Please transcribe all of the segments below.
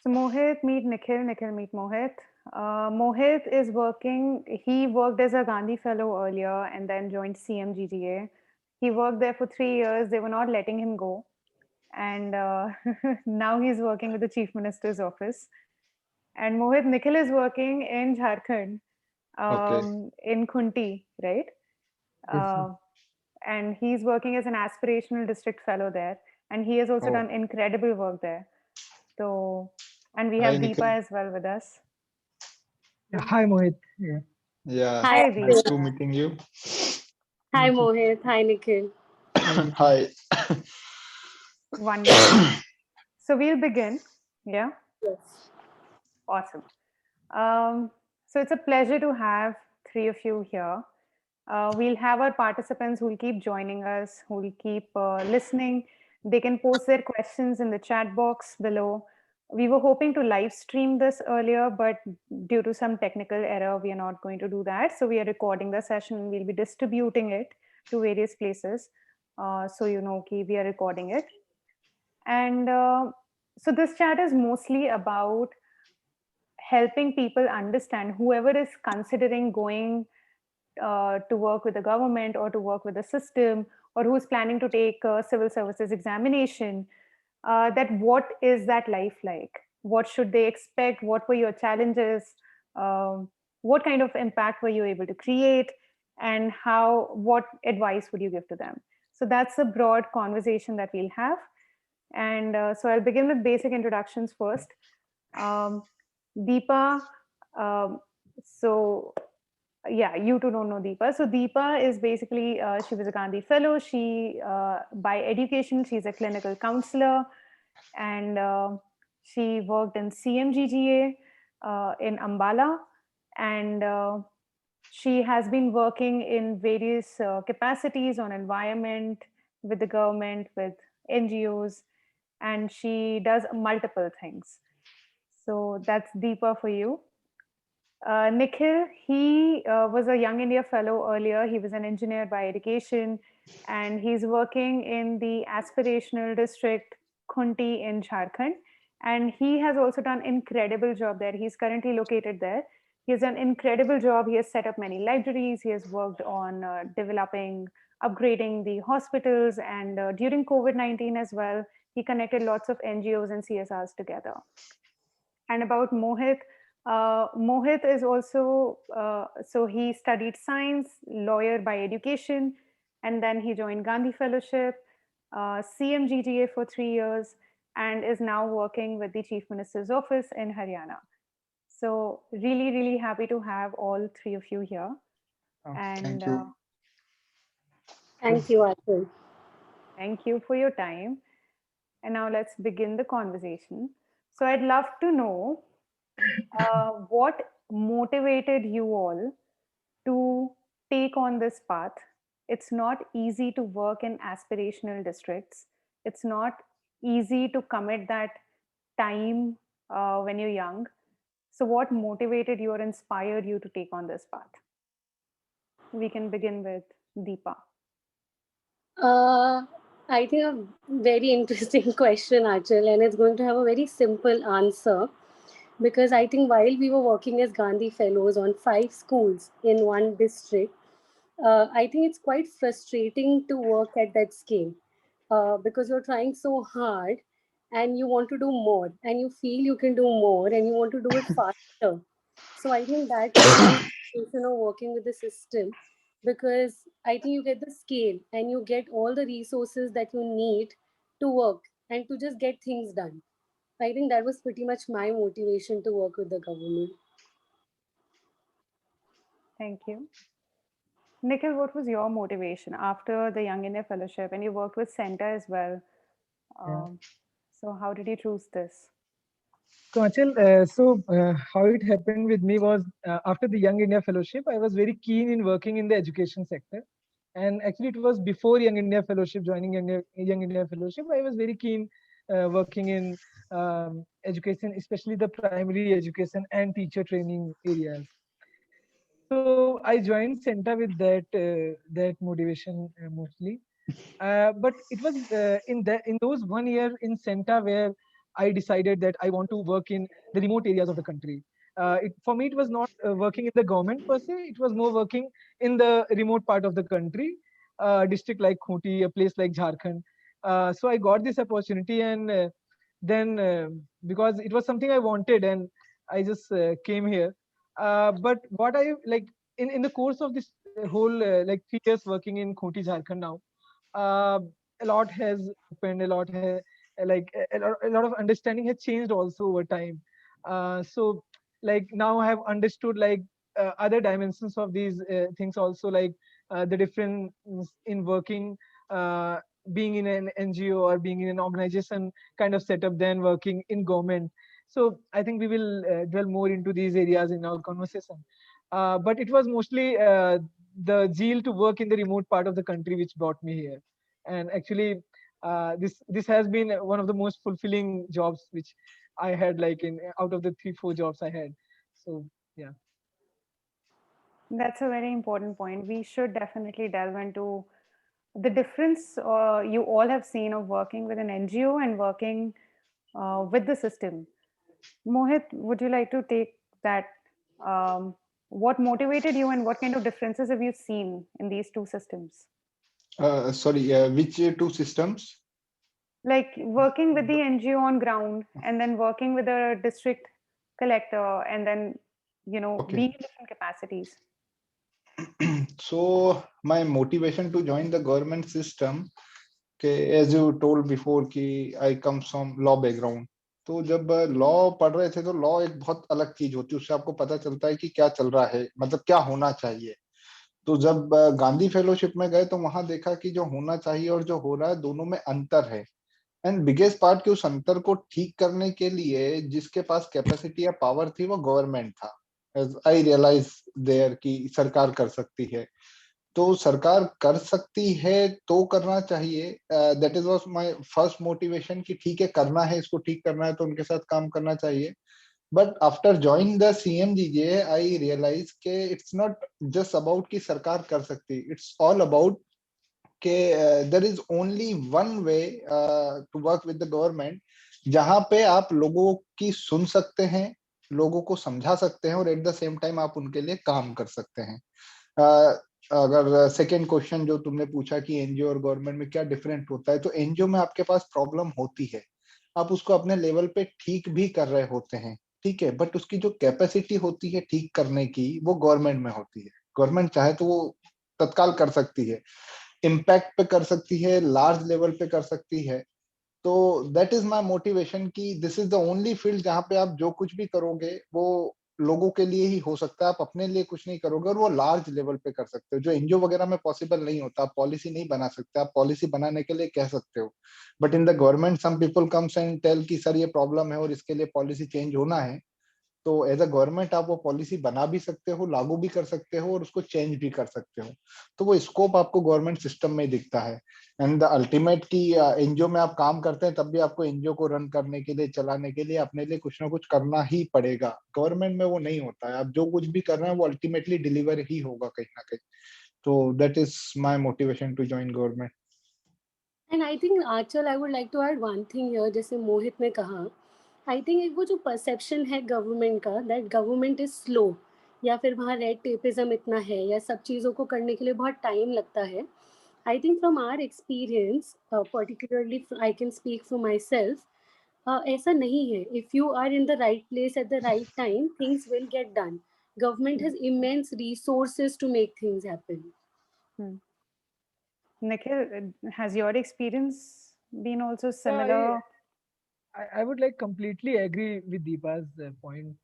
So Mohit, meet Nikhil, Nikhil, meet Mohit. Mohit is working, he worked as a Gandhi Fellow earlier and then joined CMGGA. He worked there for 3 years. They were not letting him go. And now he's working with the Chief Minister's office. And Mohit, Nikhil is working in Jharkhand, Okay. in Khunti, right? Yes, sir. Uh, and he's working as an aspirational district fellow there. And he has also Oh, done incredible work there. So, and we have hi, Deepa Nikhil. as well with us. Yeah, hi, Mohit. Yeah, Yeah, Hi, Hi, nice Deepa. to meeting you. hi thank you. Mohit, hi Nikhil. Hi, Deepa. Hi. Wonderful. So we'll begin. Yeah, Yes. awesome. So it's a pleasure to have three of you here. We'll have our participants who'll keep joining us, who'll keep listening. They can post their questions in the chat box below. We were hoping to live stream this earlier, but due to some technical error, we are not going to do that. So we are recording the session. We'll be distributing it to various places. So you know, okay, we are recording it. And so this chat is mostly about helping people understand, whoever is considering going to work with the government or to work with the system, or who's planning to take a civil services examination, that what is that life like? What should they expect? What were your challenges? What kind of impact were you able to create? And how, what advice would you give to them? So that's a broad conversation that we'll have. And so I'll begin with basic introductions first. Um, Deepa, um, so yeah, you two don't know Deepa. So Deepa is basically, she was a Gandhi Fellow. She, by education, she's a clinical counselor, and she worked in CMGGA in Ambala, and she has been working in various capacities on environment, with the government, with NGOs, and she does multiple things. So that's Deepa for you. Nikhil, he was a Young India Fellow earlier. He was an engineer by education, and he's working in the aspirational district Khunti in Jharkhand. And he has also done incredible job there. He's currently located there. He has done incredible job. He has set up many libraries. He has worked on developing, upgrading the hospitals, and during COVID-19 as well, he connected lots of NGOs and CSRs together. And about Mohit, Mohit is also, so he studied science, lawyer by education, and then he joined Gandhi Fellowship, CMGGA for 3 years, and is now working with the Chief Minister's office in Haryana. So really, really happy to have all three of you here. Oh, And Thank you. Thank you, Atul. thank you for your time. And now let's begin the conversation. So I'd love to know what motivated you all to take on this path. It's not easy to work in aspirational districts. It's not easy to commit that time when you're young. So, what motivated you or inspired you to take on this path? We can begin with Deepa. Uh, I think a very interesting question, Achal, and it's going to have a very simple answer because I think while we were working as Gandhi Fellows on 5 schools in one district, I think it's quite frustrating to work at that scale because you're trying so hard and you want to do more and you feel you can do more and you want to do it faster. So I think that is one foundation of working with the system because I think you get the scale and you get all the resources that you need to work and to just get things done. I think that was pretty much my motivation to work with the government. Thank you. Nikhil, what was your motivation after the Young India Fellowship? And you worked with Center as well. yeah. Um, so, how did you choose this? So, Achal, how it happened with me was after the Young India Fellowship, I was very keen in working in the education sector. And actually, it was before Young India Fellowship, joining Young India Fellowship, I was very keen working in education, especially the primary education and teacher training areas. So I joined Centa with that motivation mostly. But it was in those one year in Centa where I decided that I want to work in the remote areas of the country. For me, it was not working in the government per se. It was more working in the remote part of the country, district like Khunti, a place like Jharkhand. So I got this opportunity, and then because it was something I wanted, and I just came here. But what I like in the course of this whole like 3 years working in Khunti, Jharkhand now, uh, a lot has happened. A lot has like a lot of understanding has changed also over time. So like now I have understood like other dimensions of these things also, like the difference in working, uh, being in an NGO or being in an organization kind of setup than working in government. So I think we will dwell more into these areas in our conversation. But it was mostly the zeal to work in the remote part of the country which brought me here. And actually, this has been one of the most fulfilling jobs which I had, like in out of the 3-4 jobs I had. So yeah. That's a very important point. We should definitely delve into the difference you all have seen of working with an NGO and working with the system. Mohit, would you like to take that? Um, what motivated you and what kind of differences have you seen in these two systems? Sorry, which two systems? Like working with the NGO on ground and then working with a district collector and then, Okay. being in different capacities. So my motivation to join the government system, okay, as you told before कि I come from law background. तो जब law पढ़ रहे थे तो law एक बहुत अलग चीज होती है, उससे आपको पता चलता है कि क्या चल रहा है, मतलब क्या होना चाहिए. तो जब गांधी फेलोशिप में गए तो वहां देखा कि जो होना चाहिए और जो हो रहा है दोनों में अंतर है. एंड बिगेस्ट पार्ट कि उस अंतर को ठीक करने के लिए जिसके पास कैपेसिटी या पावर थी वो गवर्नमेंट था. एज आई रियलाइज देयर कि सरकार कर सकती है, तो सरकार कर सकती है तो करना चाहिए. That is was my first motivation कि ठीक है करना है, इसको ठीक करना है तो उनके साथ काम करना चाहिए. But after joining the CMGG I realise के इट्स नॉट जस्ट अबाउट कि सरकार कर सकती, इट्स ऑल अबाउट कि there is only one way to work with the government, जहां पे आप लोगों की सुन सकते हैं, लोगों को समझा सकते हैं और एट द सेम टाइम आप उनके लिए काम कर सकते हैं. अगर सेकेंड क्वेश्चन जो तुमने पूछा कि एनजीओ और गवर्नमेंट में क्या डिफरेंट होता है, तो एनजीओ में आपके पास प्रॉब्लम होती है, आप उसको अपने लेवल पे ठीक भी कर रहे होते हैं, ठीक है, बट उसकी जो कैपेसिटी होती है ठीक करने की वो गवर्नमेंट में होती है. गवर्नमेंट चाहे तो वो तत्काल कर सकती है, इम्पैक्ट पे कर सकती है, लार्ज लेवल पे कर सकती है. तो दैट इज माय मोटिवेशन कि this is the only field जहां पे आप जो कुछ भी करोगे वो लोगों के लिए ही हो सकता है, आप अपने लिए कुछ नहीं करोगे और वो लार्ज लेवल पे कर सकते हो, जो एनजीओ वगैरह में पॉसिबल नहीं होता. आप पॉलिसी नहीं बना सकते, आप पॉलिसी बनाने के लिए कह सकते हो, but in the government some people comes and tell कि सर ये प्रॉब्लम है और इसके लिए पॉलिसी चेंज होना है. तो एज अ गवर्नमेंट आप वो पॉलिसी बना भी सकते हो, लागू भी कर सकते हो और उसको चेंज भी कर सकते हो. तो वो स्कोप आपको गवर्नमेंट सिस्टम में दिखता है. एंड द अल्टीमेट की एनजीओ में आप काम करते हैं तब भी आपको एनजीओ को रन करने के लिए, चलाने के लिए अपने लिए कुछ ना कुछ करना ही पड़ेगा. गवर्नमेंट में वो नहीं होता है, आप जो कुछ भी कर रहे हैं वो अल्टीमेटली डिलीवर ही होगा कहीं ना कहीं. तो that is my motivation to join government. And I think Aanchal, I would like to add one thing here, जैसे मोहित ने कहा, आई थिंक एक वो जो परसेप्शन है गवर्नमेंट का, दैट गवर्नमेंट इज स्लो, या फिर वहाँ रेड टेपिज्म इतना है, या सब चीज़ों को करने के लिए बहुत टाइम लगता है. I think from our experience, particularly I can speak for myself, ऐसा नहीं है. If you are in the right place at the right time, things will get done. Government has immense resources to make things happen. Hmm. Nikhil, has your experience been also Yeah, similar? I would like completely agree with Deepa's point.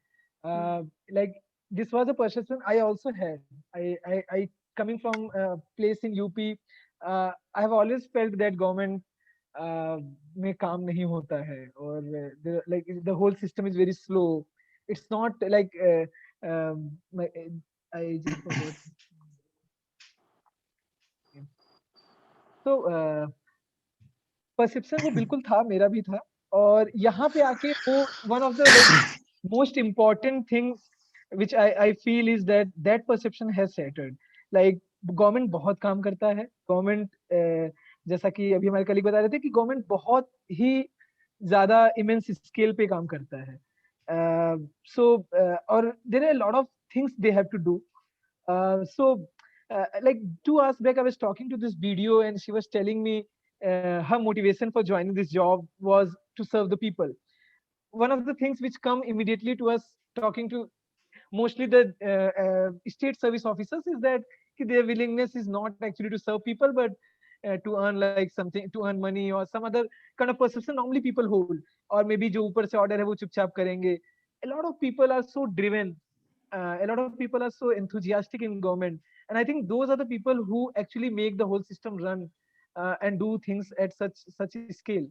Like this was a perception I also had. I coming from a place in UP, I have always felt that government में काम नहीं होता है, और like the whole system is very slow. It's not like I just forgot. तो perception वो बिल्कुल था, मेरा भी था. और यहाँ पे आके वो one of the like most important thing which I feel is that perception has shattered. Like government बहुत काम करता है. गवर्नमेंट जैसा कि अभी हमारे कलीग बता रहे थे कि गवर्नमेंट बहुत ही ज़्यादा immense scale पे काम करता है. और there are a lot of things they have to do. Like 2 hours back, I was talking to this video, and she was telling me her motivation for joining this job was to serve the people. One of the things which come immediately to us talking to mostly the state service officers is that their willingness is not actually to serve people, but to earn like something, to earn money or some other kind of perception normally people hold. Or maybe जो ऊपर से order है वो चुपचाप करेंगे. A lot of people are so driven. A lot of people are so enthusiastic in government, and I think those are the people who actually make the whole system run and do things at such a scale.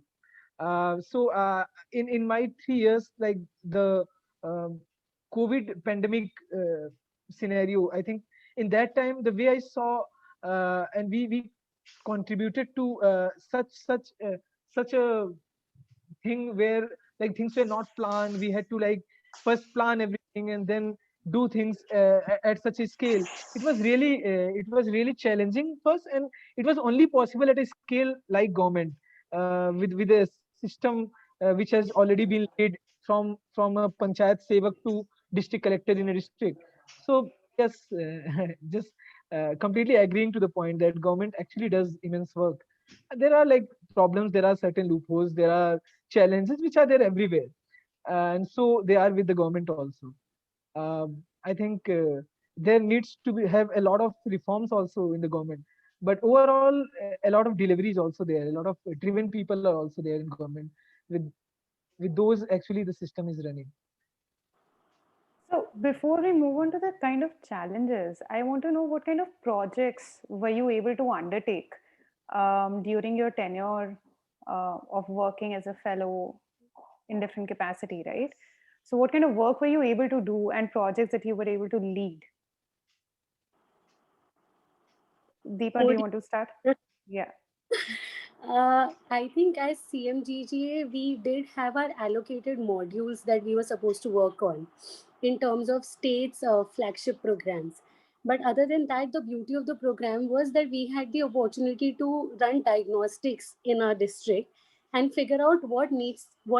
In my 3 years, like the um, COVID pandemic scenario, I think in that time the way I saw and we contributed to such a thing where like things were not planned. We had to like first plan everything and then do things at such a scale. It was really challenging first, and it was only possible at a scale like government with a system which has already been laid from a panchayat sevak to district collector in a district. So yes, just completely agreeing to the point that government actually does immense work. There are like problems, there are certain loopholes, there are challenges which are there everywhere, and so they are with the government also. I think there needs to be have a lot of reforms also in the government, but overall a lot of deliveries also there. A lot of driven people are also there in government. With those, actually, the system is running. So before we move on to the kind of challenges, I want to know what kind of projects were you able to undertake during your tenure of working as a fellow in different capacity, right? So what kind of work were you able to do and projects that you were able to lead? Deepa, do you want to start? Yeah. I think as CMGGA, we did have our allocated modules that we were supposed to work on in terms of states' flagship programs. But other than that, the beauty of the program was that we had the opportunity to run diagnostics in our district and figure out what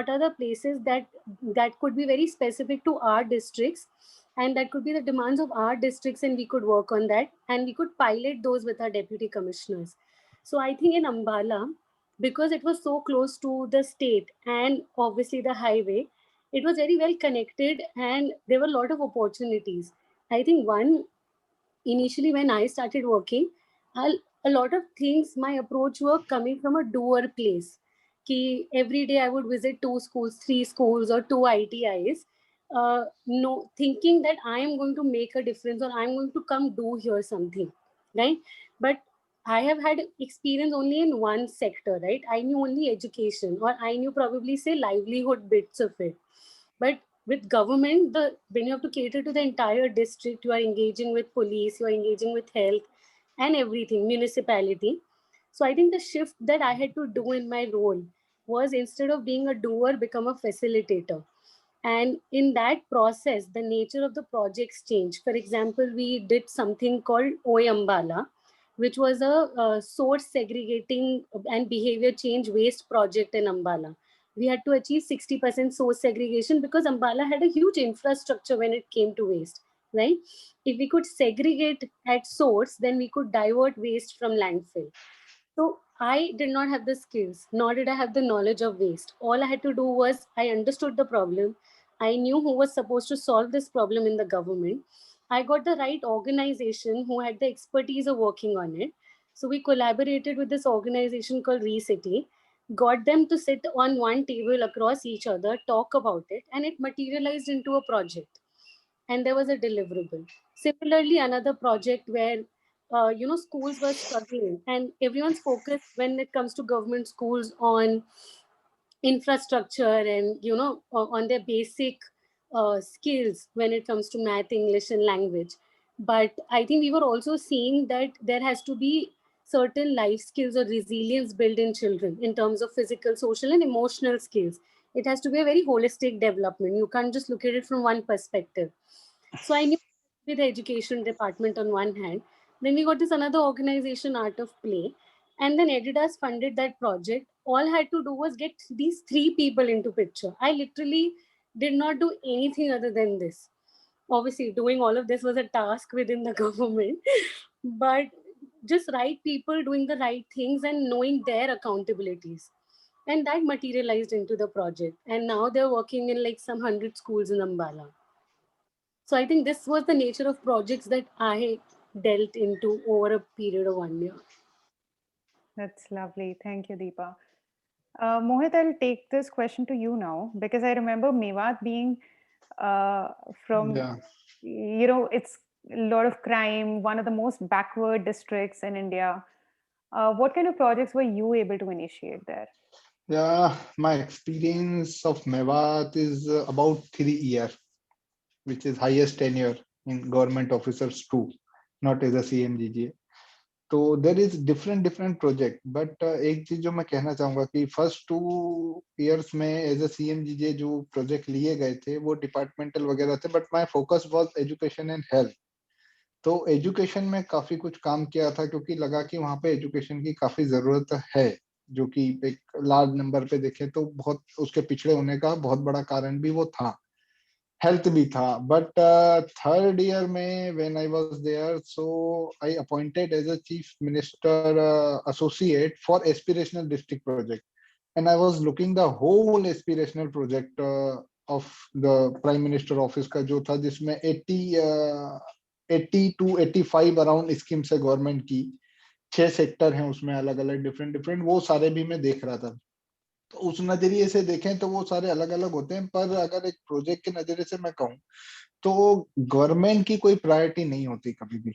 are the places that could be very specific to our districts, and that could be the demands of our districts, and we could work on that, and we could pilot those with our deputy commissioners. So I think in Ambala, because it was so close to the state and obviously the highway, it was very well connected and there were a lot of opportunities. I think one, initially when I started working, a lot of things, my approach were coming from a doer place. Ki every day I would visit 2 schools, 3 schools, or 2 ITIs, no, thinking that I am going to make a difference or I'm going to come do here something, right? But I have had experience only in one sector, right? I knew only education, or I knew probably say livelihood bits of it. But with government, the when you have to cater to the entire district, you are engaging with police, you are engaging with health and everything, municipality. So I think the shift that I had to do in my role was, instead of being a doer, become a facilitator. And in that process, the nature of the projects changed. For example, we did something called Oyambala, which was a source segregating and behavior change waste project in Ambala. We had to achieve 60% source segregation because Ambala had a huge infrastructure when it came to waste, right? If we could segregate at source, then we could divert waste from landfill. So I did not have the skills, nor did I have the knowledge of waste. All I had to do was I understood the problem. I knew who was supposed to solve this problem in the government. I got the right organization who had the expertise of working on it. So we collaborated with this organization called ReCity, got them to sit on one table across each other, talk about it, and it materialized into a project. And there was a deliverable. Similarly, another project where schools were struggling, and everyone's focus when it comes to government schools on infrastructure and on their basic skills when it comes to math, English, and language. But I think we were also seeing that there has to be certain life skills or resilience built in children in terms of physical, social, and emotional skills. It has to be a very holistic development. You can't just look at it from one perspective. So I knew with the education department on one hand. Then we got this another organization, Art of Play. And then Edidas funded that project. all I had to do was get these 3 people into picture. I literally did not do anything other than this. Obviously doing all of this was a task within the government, but just right people doing the right things and knowing their accountabilities, and that materialized into the project, and now they're working in like some 100 schools in Ambala. So I think this was the nature of projects that I dealt into over a period of 1 year. That's lovely. Thank you, Deepa. Mohit, I'll take this question to you now because I remember Mewat being uh, from, Yeah. it's a lot of crime, one of the most backward districts in India. What kind of projects were you able to initiate there? Yeah, my experience of Mewat is about 3 years, which is highest tenure in government officers too, not as a CMGGA. तो there is different project, but एक चीज जो मैं कहना चाहूंगा कि first 2 years में as a CMGJ जो प्रोजेक्ट लिए गए थे वो डिपार्टमेंटल वगैरह थे, but my focus was education and health. तो एजुकेशन में काफी कुछ काम किया था क्योंकि लगा कि वहां पे एजुकेशन की काफी जरूरत है, जो कि एक लार्ज नंबर पे देखें तो बहुत उसके पिछड़े होने का बहुत बड़ा कारण भी वो था, हेल्थ भी था। बट थर्ड ईयर में when I was there, so I appointed as a chief minister associate for aspirational district project, and I was looking the whole aspirational project of the prime minister office का, जो था जिसमें 80 to 85 around schemes है government की, 6 sector हैं उसमें अलग अलग डिफरेंट, वो सारे भी मैं देख रहा था। तो उस नजरिए से देखें तो वो सारे अलग अलग होते हैं, पर अगर एक प्रोजेक्ट के नजरिए से मैं कहूँ तो गवर्नमेंट की कोई प्रायोरिटी नहीं होती कभी भी।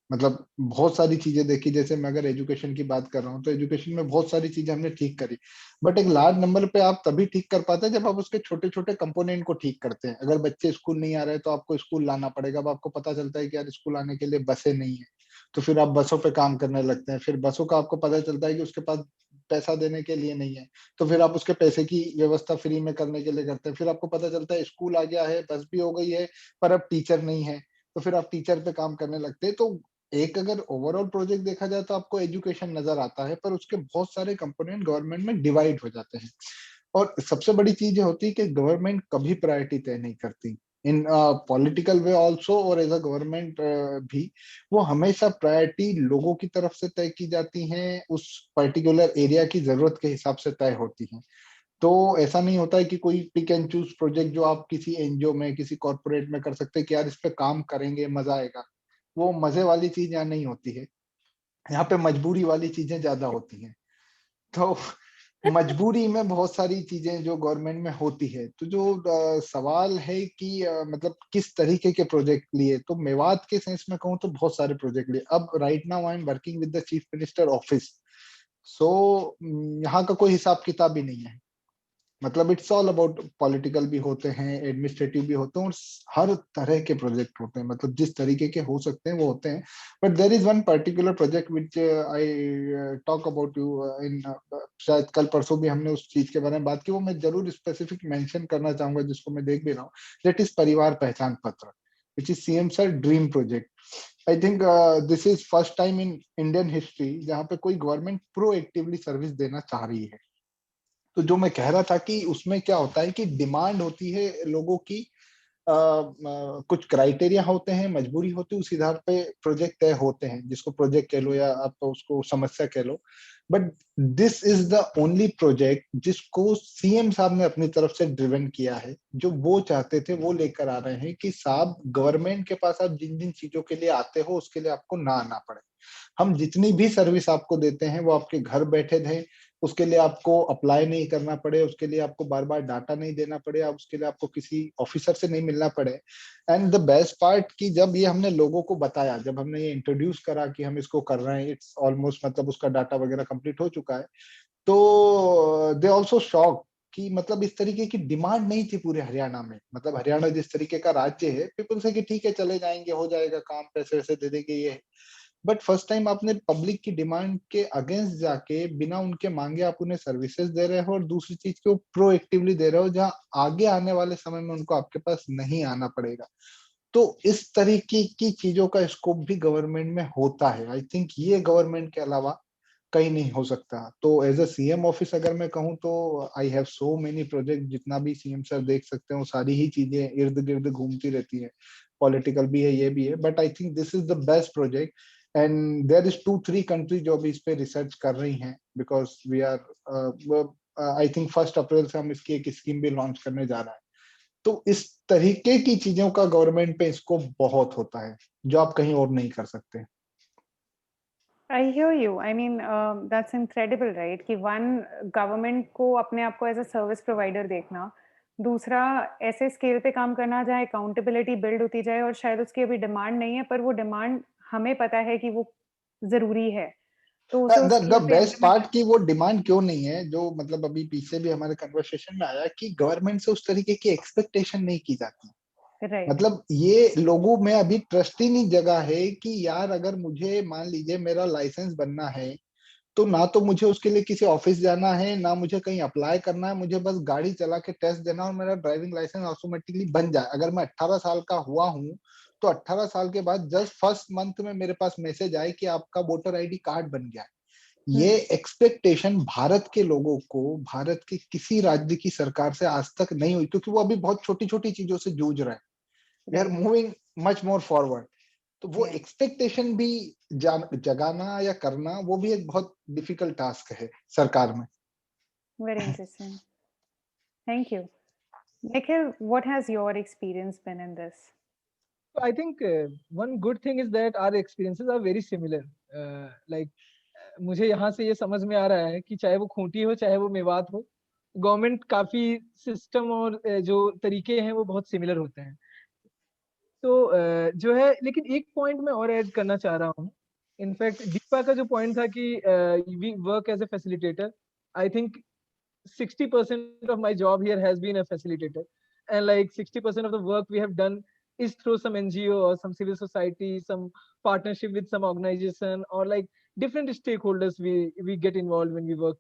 मतलब बहुत सारी चीजें देखी, जैसे मैं अगर एजुकेशन की बात कर रहा हूँ तो एजुकेशन में बहुत सारी चीजें हमने ठीक करी, बट एक लार्ज नंबर पे आप तभी ठीक कर पाते हैं जब आप उसके छोटे छोटे कंपोनेंट को ठीक करते हैं। अगर बच्चे स्कूल नहीं आ रहे तो आपको स्कूल लाना पड़ेगा, अब आपको पता चलता है कि यार स्कूल आने के लिए बसें नहीं है, तो फिर आप बसों पे काम करने लगते हैं। फिर बसों का आपको पता चलता है कि उसके पास पैसा देने के लिए नहीं है, तो फिर आप उसके पैसे की व्यवस्था फ्री में करने के लिए करते हैं। फिर आपको पता चलता है स्कूल आ गया है, बस भी हो गई है, पर अब टीचर नहीं है, तो फिर आप टीचर पे काम करने लगते हैं। तो एक अगर ओवरऑल प्रोजेक्ट देखा जाए तो आपको एजुकेशन नजर आता है, पर उसके बहुत सारे कंपोनेंट गवर्नमेंट में डिवाइड हो जाते हैं। और सबसे बड़ी चीज ये होती है कि गवर्नमेंट कभी प्रायोरिटी तय नहीं करती इन पॉलिटिकल वे ऑल्सो, और एज अ गवर्नमेंट भी वो हमेशा प्रायोरिटी लोगों की तरफ से तय की जाती हैं, उस पर्टिकुलर एरिया की जरूरत के हिसाब से तय होती हैं। तो ऐसा नहीं होता है कि कोई पिक एंड चूज प्रोजेक्ट जो आप किसी एनजीओ में किसी कॉर्पोरेट में कर सकते हैं कि यार इस पे काम करेंगे मजा आएगा। वो मजे वाली चीज यहाँ नहीं होती है, यहाँ पे मजबूरी वाली चीजें ज्यादा होती हैं। तो मजबूरी में बहुत सारी चीजें जो गवर्नमेंट में होती है। तो जो सवाल है कि मतलब किस तरीके के प्रोजेक्ट लिए, तो मेवात के सेंस में कहूँ तो बहुत सारे प्रोजेक्ट लिए। अब right now I am working with the chief minister office, so यहाँ का कोई हिसाब किताब ही नहीं है। मतलब इट्स ऑल अबाउट पॉलिटिकल भी होते हैं, एडमिनिस्ट्रेटिव भी होते हैं, और हर तरह के प्रोजेक्ट होते हैं, मतलब जिस तरीके के हो सकते हैं वो होते हैं। But there is one particular project which I talk about you in, शायद कल परसों भी हमने उस चीज के बारे में बात की, वो मैं जरूर स्पेसिफिक मेंशन करना चाहूंगा जिसको मैं देख भी रहा हूँ। दैट इज परिवार पहचान पत्र, which is CM sir dream project. I think this is first time in Indian history जहाँ पे कोई गवर्नमेंट प्रोएक्टिवली सर्विस देना चाह रही है। तो जो मैं कह रहा था कि उसमें क्या होता है कि डिमांड होती है लोगों की, कुछ क्राइटेरिया होते हैं, मजबूरी होती है, उस आधार पे प्रोजेक्ट तय होते हैं, जिसको प्रोजेक्ट कह लो या आप उसको समस्या कह लो। But this is the only project जिसको सीएम साहब ने अपनी तरफ से ड्रिवन किया है। जो वो चाहते थे वो लेकर आ रहे हैं कि साहब गवर्नमेंट के पास आप जिन जिन चीजों के लिए आते हो उसके लिए आपको ना आना पड़े। हम जितनी भी सर्विस आपको देते हैं वो आपके घर बैठे दें, उसके लिए आपको अप्लाई नहीं करना पड़े, उसके लिए आपको बार बार डाटा नहीं देना पड़े, आप उसके लिए आपको किसी ऑफिसर से नहीं मिलना पड़े। एंड द बेस्ट पार्ट कि जब ये हमने लोगों को बताया, जब हमने ये इंट्रोड्यूस करा कि हम इसको कर रहे हैं, इट्स ऑलमोस्ट मतलब उसका डाटा वगैरह कंप्लीट हो चुका है, तो दे ऑल्सो शॉक कि मतलब इस तरीके की डिमांड नहीं थी पूरे हरियाणा में। मतलब हरियाणा जिस तरीके का राज्य है, पीपल से कि ठीक है चले जाएंगे, हो जाएगा काम, पैसे वैसे दे देंगे ये। बट फर्स्ट टाइम आपने पब्लिक की डिमांड के अगेंस्ट जाके बिना उनके मांगे आप उन्हें सर्विसेज दे रहे हो, और दूसरी चीज को प्रोएक्टिवली दे रहे हो जहां आगे आने वाले समय में उनको आपके पास नहीं आना पड़ेगा। तो इस तरीके की चीजों का स्कोप भी गवर्नमेंट में होता है। आई थिंक ये गवर्नमेंट के अलावा कहीं नहीं हो सकता। तो एज अ सीएम ऑफिस अगर मैं कहूँ तो I have so many project, जितना भी सीएम सर देख सकते हैं वो सारी ही चीजें इर्द गिर्द घूमती रहती है, पॉलिटिकल भी है, ये भी है, but I think this is the best project. And there is 2-3 country जो अभी इस पे रिसर्च कर रही हैं, because we are I think 1 April से हम इसकी एक स्कीम भी लॉन्च करने जा रहे हैं। तो इस तरीके की चीजों का गवर्नमेंट पे इसको बहुत होता है, जो आप कहीं और नहीं कर सकते। I hear you. I mean, that's incredible, right? कि one government को अपने आप को as a service provider देखना, दूसरा ऐसे स्केल पे काम करना जहाँ accountability build होती जाए और शायद उसकी अभी डिमांड नहीं है, पर वो डिमांड हमें पता है कि वो जरूरी है, तो उसे उस द स्केल पे बेस्ट इम्प्लीमेंट पार्ट की वो डिमांड क्यों नहीं है, जो मतलब अभी पीछे भी हमारे कन्वर्सेशन में आया कि गवर्नमेंट से उस तरीके की एक्सपेक्टेशन नहीं की जाती। राइट। मतलब ये लोगों में अभी ट्रस्ट ही नहीं जगा है कि यार अगर मुझे मान लीजिए मेरा लाइसेंस बनना है, तो ना तो मुझे उसके लिए किसी ऑफिस जाना है, ना मुझे कहीं अप्लाई करना है, मुझे बस गाड़ी चला के टेस्ट देना और मेरा ड्राइविंग लाइसेंस ऑटोमेटिकली बन जाए। अगर मैं 18 साल का हुआ हूँ तो 18 साल के बाद जस्ट फर्स्ट मंथ में मेरे पास मैसेज आए कि आपका वोटर आईडी कार्ड बन गया है। ये एक्सपेक्टेशन भारत के लोगों को, भारत के किसी राज्य की सरकार से आज तक नहीं हुई, क्योंकि वो अभी बहुत छोटी छोटी चीजों से जूझ रहे हैं। We are moving much more forward. तो वो Yeah. एक्सपेक्टेशन भी जगाना या करना, वो भी एक बहुत डिफिकल्ट टास्क है सरकार में। Very interesting. Thank you. Nikhil, what has your experience been in this? So I think one good thing is that our experiences are very similar. Like मुझे यहाँ से ये समझ में आ रहा है कि चाहे वो खूंटी हो चाहे वो मेवात हो, गवर्नमेंट काफी सिस्टम और जो तरीके हैं वो बहुत सिमिलर होते हैं। तो जो है, लेकिन एक पॉइंट मैं और ऐड करना चाह रहा हूँ। इनफैक्ट दीपा का जो पॉइंट था कि we work as a facilitator, I think 60% of my job here has been a facilitator, and like 60% of the work we have done is through some NGO or some civil society, some partnership with some organization, or like different stakeholders we get involved when we work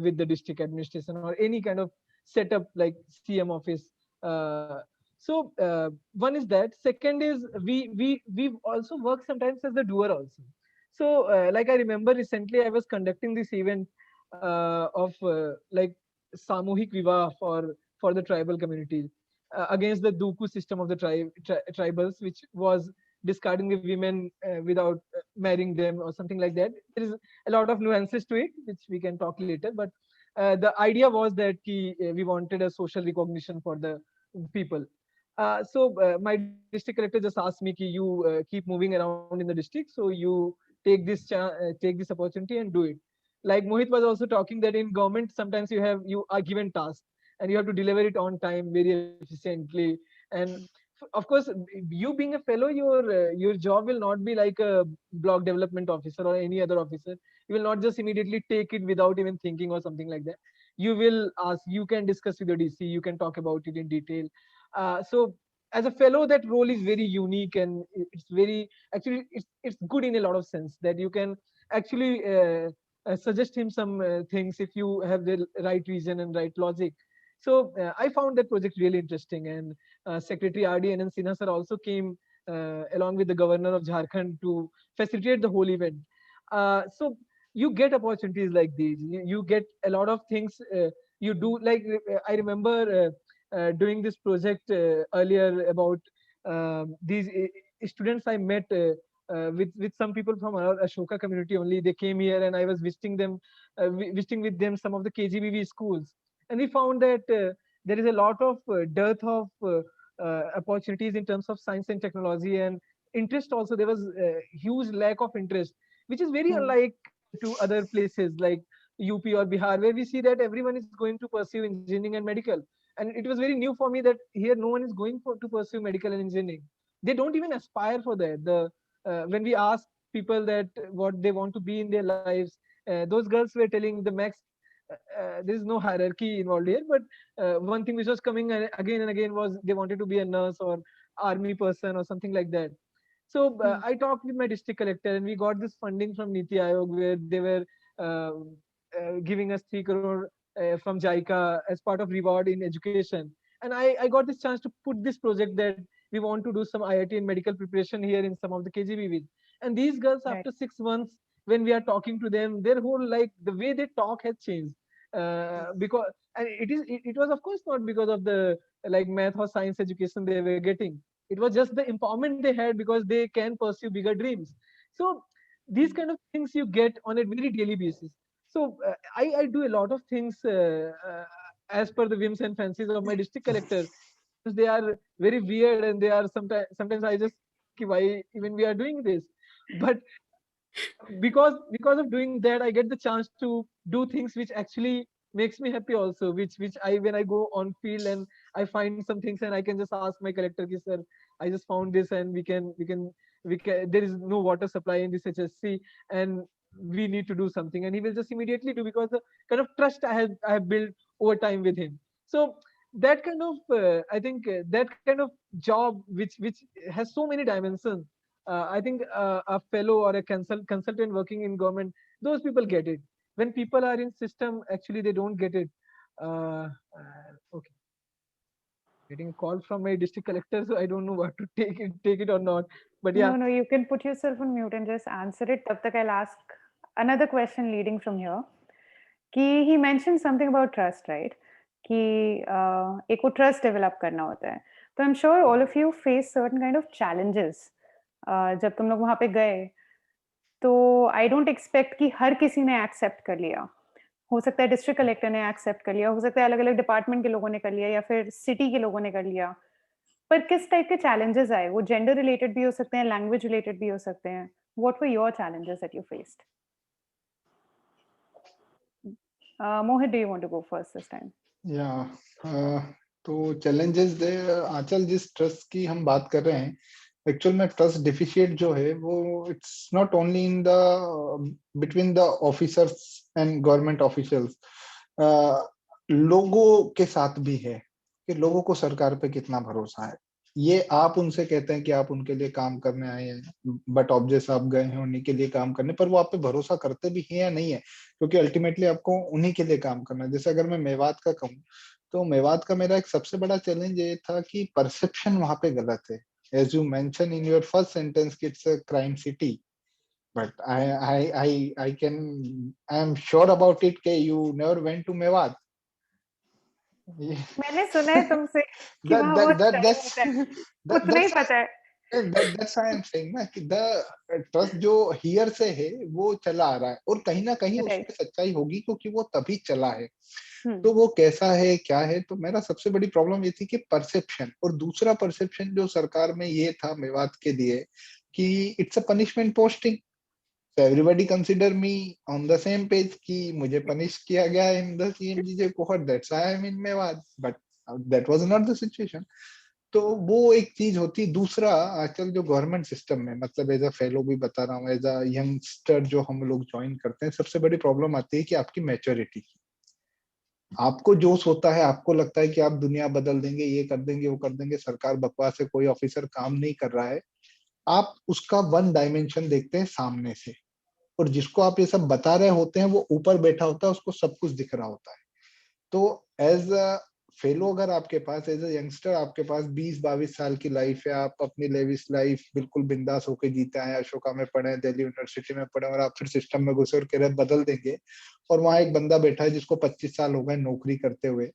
with the district administration or any kind of setup like CM office. One is that. Second is we also work sometimes as the doer also. So like I remember recently I was conducting this event of like Samuhik Vivah for the tribal communities against the Duku system of the tribals, which was discarding the women without marrying them or something like that. There is a lot of nuances to it, which we can talk later. But the idea was that we wanted a social recognition for the people. My district collector just asked me, you keep moving around in the district, so you take this opportunity and do it. Like Mohit was also talking that in government sometimes you are given tasks and you have to deliver it on time very efficiently. And of course, you being a fellow, your job will not be like a block development officer or any other officer. You will not just immediately take it without even thinking or something like that. You will ask, you can discuss with the DC, you can talk about it in detail. So as a fellow, that role is very unique, and it's very actually it's good in a lot of sense that you can actually suggest him some things if you have the right reason and right logic. So I found that project really interesting, and Secretary R.D. Anand Sinha sir also came along with the governor of Jharkhand to facilitate the whole event. So you get opportunities like these. You get a lot of things. You do like I remember doing this project earlier about these students I met. With some people from our Ashoka community only. They came here and I was visiting them, visiting with them some of the KGBV schools. And we found that there is a lot of dearth of opportunities in terms of science and technology, and interest also. There was a huge lack of interest, which is very unlike to other places like UP or Bihar, where we see that everyone is going to pursue engineering and medical. And it was very new for me that here no one is going to pursue medical and engineering. They don't even aspire for that. When we ask people that what they want to be in their lives, those girls were telling the max. There is no hierarchy involved here, but one thing which was coming again and again was they wanted to be a nurse or army person or something like that. So I talked with my district collector, and we got this funding from Niti Aayog, where they were uh, giving us 3 crore from JICA as part of reward in education. And I got this chance to put this project that we want to do some IIT and medical preparation here in some of the KGBVs. And these girls, Right. after 6 months, when we are talking to them, their whole, like, the way they talk has changed. Because, and it was of course not because of the, like, math or science education they were getting. It was just the empowerment they had because they can pursue bigger dreams. So these kind of things you get on a very daily basis. So I do a lot of things as per the whims and fancies of my district collector. They are very weird, and they are sometimes I just, why even we are doing this? But because of doing that, I get the chance to do things which actually makes me happy also, which I, when I go on field and I find some things, and I can just ask my collector, ki, sir, I just found this, and we can there is no water supply in this HSC, and we need to do something, and he will just immediately do, because the kind of trust I have built over time with him. So that kind of I think that kind of job which has so many dimensions. I think a fellow or a consultant working in government, those people get it. When people are in system, actually they don't get it. Okay, getting a call from my district collector, so I don't know what to take it or not. But yeah, No, you can put yourself on mute and just answer it. Tab tak I'll ask another question leading from here. He mentioned something about trust, right? कि एक वो trust develop करना होता है. तो I'm sure all of you face certain kind of challenges. जब तुम लोग वहाँ पे गए, तो I don't expect कि हर किसी ने accept कर लिया. हो सकता है डिस्ट्रिक्ट कलेक्टर ने एक्सेप्ट कर लिया, हो सकता है अलग अलग डिपार्टमेंट के लोगों ने कर लिया, या फिर सिटी के लोगों ने कर लिया. पर किस टाइप के चैलेंजेस आए? वो जेंडर रिलेटेड भी हो सकते हैं, लैंग्वेज रिलेटेड भी हो सकते हैं. What were your challenges that you faced? Mohit, do you want to go first this time? या तो चैलेंजेस दे आंचल, जिस ट्रस्ट की हम बात कर रहे हैं, एक्चुअल में ट्रस्ट डिफिशिएट जो है वो it's not only in the between the officers and government officials, लोगों के साथ भी है कि लोगों को सरकार पे कितना भरोसा है. ये आप उनसे कहते हैं कि आप उनके लिए काम करने आए हैं, बट ऑब्जेक्ट आप गए हैं उन्हीं के लिए काम करने, पर वो आप पे भरोसा करते भी हैं या नहीं है, क्योंकि अल्टीमेटली आपको उन्हीं के लिए काम करना है. जैसे अगर मैं मेवात का कहूँ, तो मेवात का मेरा एक सबसे बड़ा चैलेंज ये था कि परसेप्शन वहां पे गलत है. As you mention in your first sentence कि it's a crime city, but I am sure about it कि you never went to Mewat. मैंने सुना है तुमसे कि that वहाँ that बहुत that crime that's होता है. that उतना ही that's पता है. that's why I'm saying ना कि the trust जो हियर से है वो चला आ रहा है, और कहीं ना कहीं राइट. उसमें सच्चाई होगी क्योंकि वो तभी चला है. तो वो कैसा है, क्या है? तो मेरा सबसे बड़ी प्रॉब्लम ये थी कि परसेप्शन, और दूसरा परसेप्शन जो सरकार में ये था मेवात के लिए कि it's a punishment posting. So everybody consider me on the same page कि मुझे पनिश किया गया in the CMGJ cohort, that's why I'm in Mewat. But that was not the situation. तो वो एक चीज होती. दूसरा, आजकल जो गवर्नमेंट सिस्टम में, मतलब एज अ फेलो भी बता रहा हूँ, एज अ यंगस्टर जो हम लोग ज्वाइन करते हैं, सबसे बड़ी प्रॉब्लम आती है कि आपकी मैच्योरिटी. आपको जोश होता है, आपको लगता है कि आप दुनिया बदल देंगे, ये कर देंगे, वो कर देंगे, सरकार बकवास है, कोई ऑफिसर काम नहीं कर रहा है. आप उसका वन डायमेंशन देखते हैं सामने से, और जिसको आप ये सब बता रहे होते हैं वो ऊपर बैठा होता है, उसको सब कुछ दिख रहा होता है. तो एज अ फेलो, अगर आपके पास एज अ यंगस्टर आपके पास 20-22 साल की लाइफ है, आप अपनी लेविश लाइफ बिल्कुल बिंदास होकर जीते हैं, अशोका में पढ़े, दिल्ली यूनिवर्सिटी में पढ़े, और आप फिर सिस्टम में घुसे और कह रहे बदल देंगे, और वहां एक बंदा बैठा है जिसको 25 साल हो गए नौकरी करते हुए,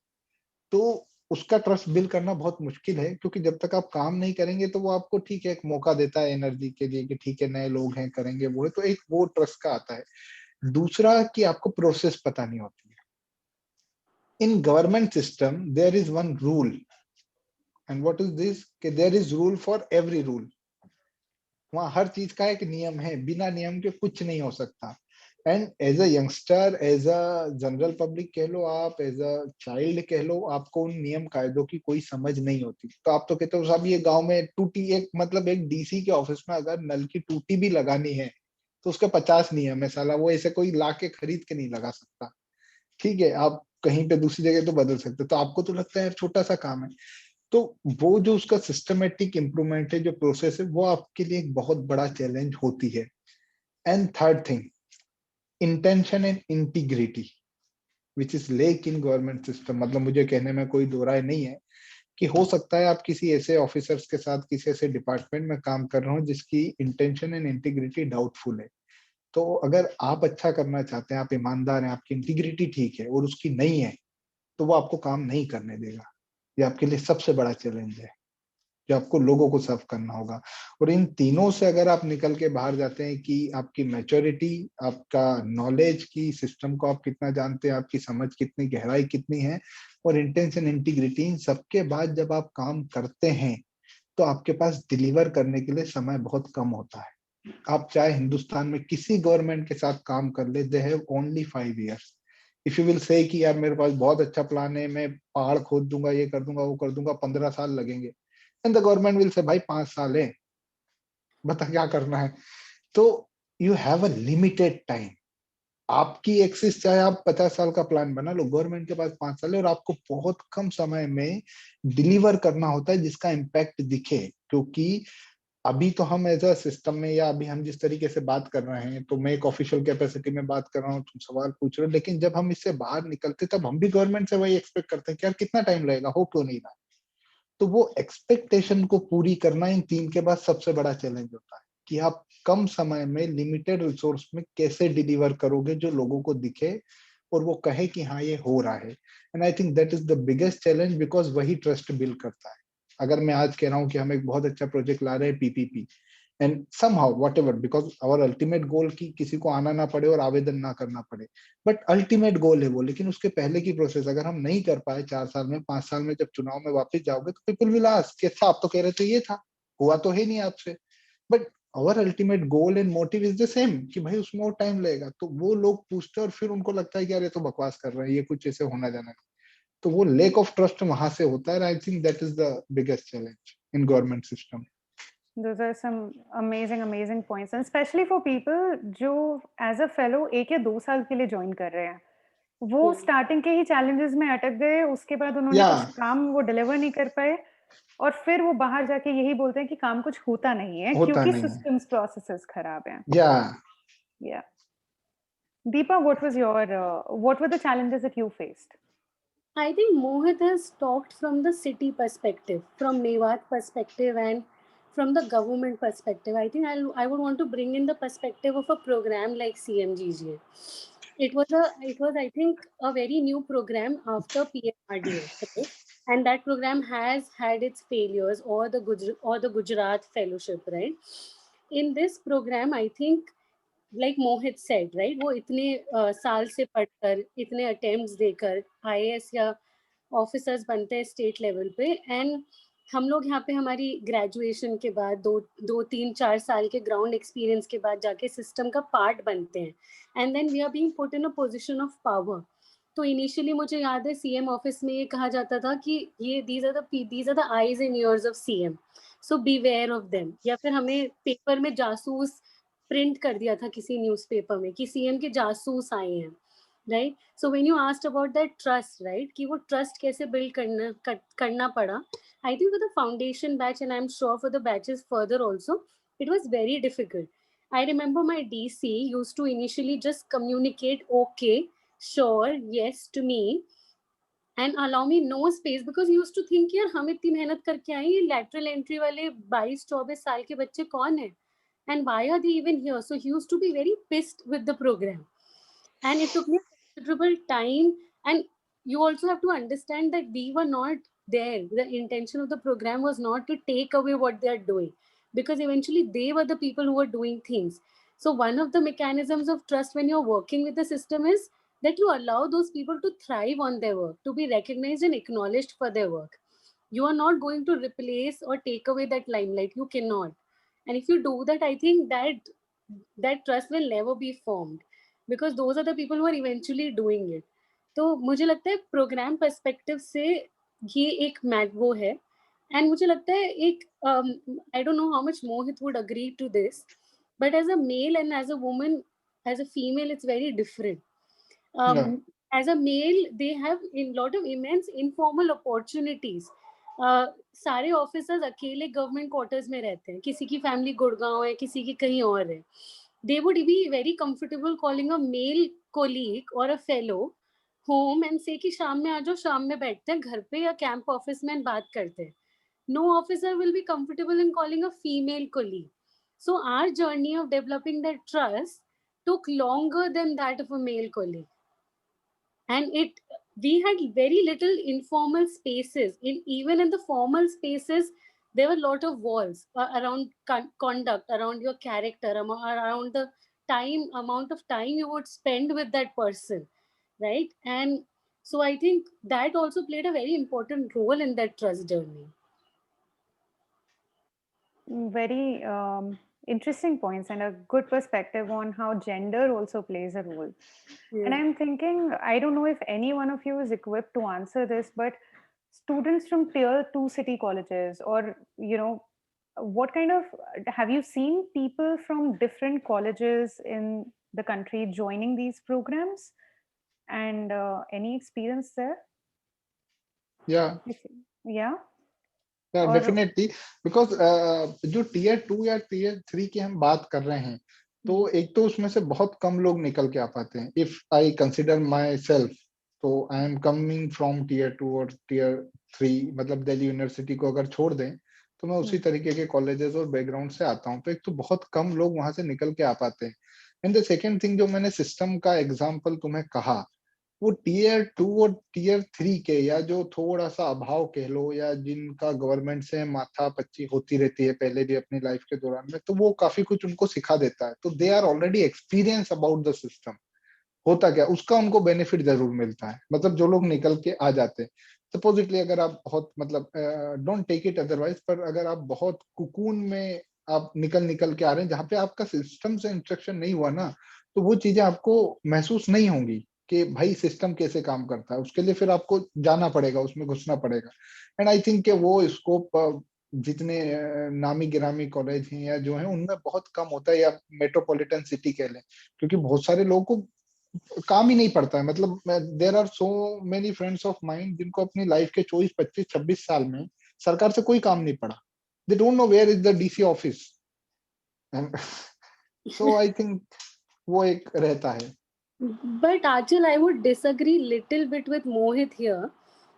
तो उसका ट्रस्ट बिल्ड करना बहुत मुश्किल है. क्योंकि जब तक आप काम नहीं करेंगे तो वो आपको ठीक है एक मौका देता है एनर्जी के लिए कि ठीक है नए लोग हैं, करेंगे, वो है, तो एक वो ट्रस्ट का आता है. दूसरा कि आपको प्रोसेस पता नहीं होती है. In government system there is one rule, and what is this कि there is rule for every rule. वहां हर चीज का एक नियम है, बिना नियम के कुछ नहीं हो सकता. And as a youngster, as a general public कह लो, आप एज अ चाइल्ड कह लो, आपको उन नियम कायदों की कोई समझ नहीं होती. तो आप तो कहते हो साहब ये गांव में टूटी, एक मतलब एक डीसी के ऑफिस में अगर नल की टूटी भी लगानी है तो उसके 50 नियम है साला, वो ऐसे कोई ला के खरीद के नहीं लगा सकता. ठीक है, आप कहीं पे दूसरी जगह तो बदल सकते, तो आपको तो लगता है छोटा सा काम है. तो वो जो उसका सिस्टमेटिक इम्प्रूवमेंट है, जो प्रोसेस है, वो आपके लिए एक बहुत बड़ा चैलेंज होती है. And third thing, intention and integrity which is lake in government system. मतलब मुझे कहने में कोई दो राय नहीं है कि हो सकता है आप किसी ऐसे ऑफिसर्स के साथ किसी ऐसे डिपार्टमेंट में काम कर रहे हो जिसकी इंटेंशन एंड इंटीग्रिटी डाउटफुल है, तो अगर आप अच्छा करना चाहते हैं, आप ईमानदार हैं, आपकी इंटीग्रिटी ठीक है और उसकी नहीं है, तो वो आपको काम नहीं करने देगा। ये आपके लिए सबसे बड़ा चैलेंज है, जो आपको लोगों को सर्व करना होगा। और इन तीनों से अगर आप निकल के बाहर जाते हैं कि आपकी मैच्योरिटी, आपका नॉलेज की सिस्टम को आप कितना जानते हैं, आपकी समझ कितनी, गहराई कितनी है, और इंटेंशन, इंटीग्रिटी, इन सबके बाद जब आप काम करते हैं तो आपके पास डिलीवर करने के लिए समय बहुत कम होता है। आप चाहे हिंदुस्तान में किसी गवर्नमेंट के साथ काम कर ले, they have only 5 years। If you will say कि यार मेरे पास बहुत अच्छा प्लान है, मैं पहाड़ खोद दूंगा, ये कर दूंगा, वो कर दूंगा, 15 साल लगेंगे, and the government will say भाई 5 साल है, बता क्या करना है। तो you have a limited time. आपकी एक्सिस, चाहे आप 50 साल का प्लान बना लो, गवर्नमेंट के पास 5 साल है, और आपको बहुत कम समय में डिलीवर करना होता है जिसका इम्पैक्ट दिखे। क्योंकि अभी तो हम एज अ सिस्टम में, या अभी हम जिस तरीके से बात कर रहे हैं, तो मैं एक ऑफिशियल कैपेसिटी में बात कर रहा हूँ, तुम सवाल पूछ रहे हो, लेकिन जब हम इससे बाहर निकलते तब हम भी गवर्नमेंट से वही एक्सपेक्ट करते हैं कि यार कितना टाइम लगेगा, हो क्यों नहीं रहा। तो वो एक्सपेक्टेशन को पूरी करना इन 3 के बाद सबसे बड़ा चैलेंज होता है कि आप कम समय में लिमिटेड रिसोर्स में कैसे डिलीवर करोगे जो लोगों को दिखे और वो कहे कि हाँ ये हो रहा है। And I think that is the biggest challenge, because वही ट्रस्ट बिल्ड करता है। अगर मैं आज कह रहा हूँ कि हम एक बहुत अच्छा प्रोजेक्ट ला रहे हैं, PPP, and somehow whatever, because our ultimate goal कि किसी को आना ना पड़े और आवेदन ना करना पड़े, बट अल्टीमेट गोल है वो। लेकिन उसके पहले की प्रोसेस अगर हम नहीं कर पाए 4 साल में, 5 साल में, जब चुनाव में वापस जाओगे तो पीपल विल आस्क कि अच्छा आप तो कह रहे थे ये था, हुआ तो है नहीं आपसे। But our ultimate goal and motive is the same कि भाई उसमें और टाइम लगेगा। तो वो लोग पूछते हैं और फिर उनको लगता है कि यार ये तो बकवास कर रहे हैं, ये कुछ ऐसे होना जाना नहीं। तो वो लेक ऑफ ट्रस्ट वहां से होता है। I think that is the biggest challenge in government system. Those are some amazing points, and especially for people जो as a fellow 1 या 2 साल के लिए ज्वाइन कर रहे हैं, वो स्टार्टिंग के ही चैलेंजेस में अटक गए, उसके बाद उन्होंने या कुछ काम वो डिलीवर नहीं कर पाए, और फिर वो बाहर जाके यही बोलते हैं कि काम कुछ होता नहीं है होता क्योंकि नहीं है। सिस्टम्स प्रोसेसेस खराब हैं। या Yeah. Deepa, what were the challenges that you faced? I think Mohit has talked from the city perspective, from Mewat perspective, and from the government perspective. I think I would want to bring in the perspective of a program like CMGGA. It was I think a very new program after PMRDA, right? And that program has had its failures, or the Gujarat Fellowship, right? In this program, I think, like Mohit said, right, वो इतने साल से पढ़कर, इतने attempts देकर IAS या officers बनते हैं स्टेट लेवल पे, एंड हम लोग यहाँ पे हमारी ग्रेजुएशन के बाद 2 3 4 साल के ग्राउंड एक्सपीरियंस के बाद जाके सिस्टम का पार्ट बनते हैं, and then we are being put in a position of power. तो इनिशियली मुझे याद है सीएम ऑफिस में ये कहा जाता था कि ये these are the eyes and ears of CM, so beware of them. या फिर हमें पेपर में जासूस प्रिंट कर दिया था किसी न्यूज़पेपर में कि सीएम के जासूस आए हैं, right. So when you asked about that trust, right, कि वो ट्रस्ट कैसे बिल्ड करना पड़ा, I think for the foundation batch, and I am sure for the batches further also, it was very difficult. I remember my DC used to initially just communicate okay, sure, yes to me, and allow me no space, because he used to think यार हम इतनी मेहनत करके आए, ये lateral entry वाले 22-24 साल के बच्चे कौन है, and why are they even here? So he used to be very pissed with the program, and it took me considerable time. And you also have to understand that we were not there. The intention of the program was not to take away what they are doing, because eventually they were the people who were doing things. So one of the mechanisms of trust when you're working with the system is that you allow those people to thrive on their work, to be recognized and acknowledged for their work. You are not going to replace or take away that limelight. You cannot. And if you do that, I think that trust will never be formed, because those are the people who are eventually doing it. तो मुझे लगता है programme perspective से ये एक mat वो है, and मुझे लगता है एक I don't know how much Mohit would agree to this, but as a male and as a woman, as a female, it's very different. As a male, they have a lot of immense informal opportunities. सारे officers अकेले government quarters में रहते हैं, किसी की family Gurgaon है, किसी की कहीं और है. They would be very comfortable calling a male colleague or a fellow home and say कि शाम में आ जाओ, शाम में बैठते हैं घर पे या कैंप ऑफिस में बात करते हैं. No officer will be comfortable in calling a female colleague. So our journey of developing that trust took longer than that of a male colleague. And we had very little informal spaces. Even in the formal spaces, there were a lot of walls around conduct, around your character, around the amount of time you would spend with that person, right? And so I think that also played a very important role in that trust journey. Very interesting points and a good perspective on how gender also plays a role. And Yeah. I'm thinking, I don't know if any one of you is equipped to answer this, but students from tier 2 city colleges, or, what kind of, have you seen people from different colleges in the country joining these programs? And any experience there? Yeah, Yeah. yeah, Or, definitely. Because जो tier 2 या tier 3 की हम बात कर रहे हैं, तो एक तो उसमें से बहुत कम लोग निकल के आ पाते हैं. If I consider myself, तो I am coming from tier 2 और टीयर 3, मतलब दिल्ली यूनिवर्सिटी को अगर छोड़ दें, तो मैं उसी तरीके के कॉलेजेस और बैकग्राउंड से आता हूँ. तो एक तो बहुत कम लोग वहां से निकल के आ पाते हैं. एंड द सेकेंड थिंग, जो मैंने सिस्टम का एग्जाम्पल तुम्हें कहा, वो टीयर 2 और टीयर 3 के, या जो थोड़ा सा अभाव कह लो, या जिनका गवर्नमेंट से माथा पच्ची होती रहती है पहले भी अपनी लाइफ के दौरान में, तो वो काफी कुछ उनको सिखा देता है. तो they are already experience about the system. होता क्या, उसका उनको बेनिफिट जरूर मिलता है. मतलब जो लोग निकल के आ जाते हैं, सपोजिटली अगर आप बहुत, मतलब डोंट टेक इट अदरवाइज, पर अगर आप बहुत कुकून में आप निकल निकल के आ रहे हैं, जहाँ पे आपका सिस्टम से इंस्ट्रक्शन नहीं हुआ ना, तो वो चीजें आपको महसूस नहीं होंगी कि भाई सिस्टम कैसे काम करता है. उसके लिए फिर आपको जाना पड़ेगा, उसमें घुसना पड़ेगा. एंड आई थिंक कि वो स्कोप जितने नामी गिरामी कॉलेज हैं या जो है, उनमें बहुत कम होता है, या मेट्रोपॉलिटन सिटी कह लें, क्योंकि बहुत सारे लोगों को काम ही नहीं पड़ता है. मतलब there are so many friends of mind जिनको अपनी लाइफ के 24, 25, 26 साल में सरकार से कोई काम नहीं पड़ा. They don't know where is the DC office. So I think वो एक रहता है. But Achal, I would disagree little bit with Mohit here,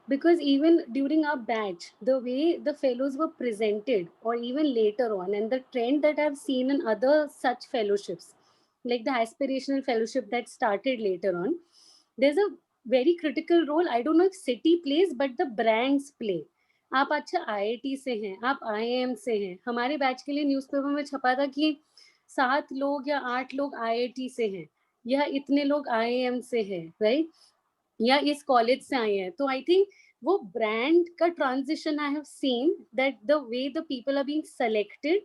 because even during our batch, the way the fellows were presented, or even later on, and the trend that I've seen in other such fellowships, like the aspirational fellowship that started later on, there's a very critical role. I don't know if city plays, but the brands play. आप अच्छा IIT से हैं, आप IIM से हैं. हमारे batch के लिए न्यूज़पेपर में छपा था कि 7 लोग या 8 लोग IIT से हैं, या इतने लोग IIM से हैं, राइट, या इस कॉलेज से आए हैं. तो आई थिंक वो ब्रांड का transition I have seen, that the way the people are being selected,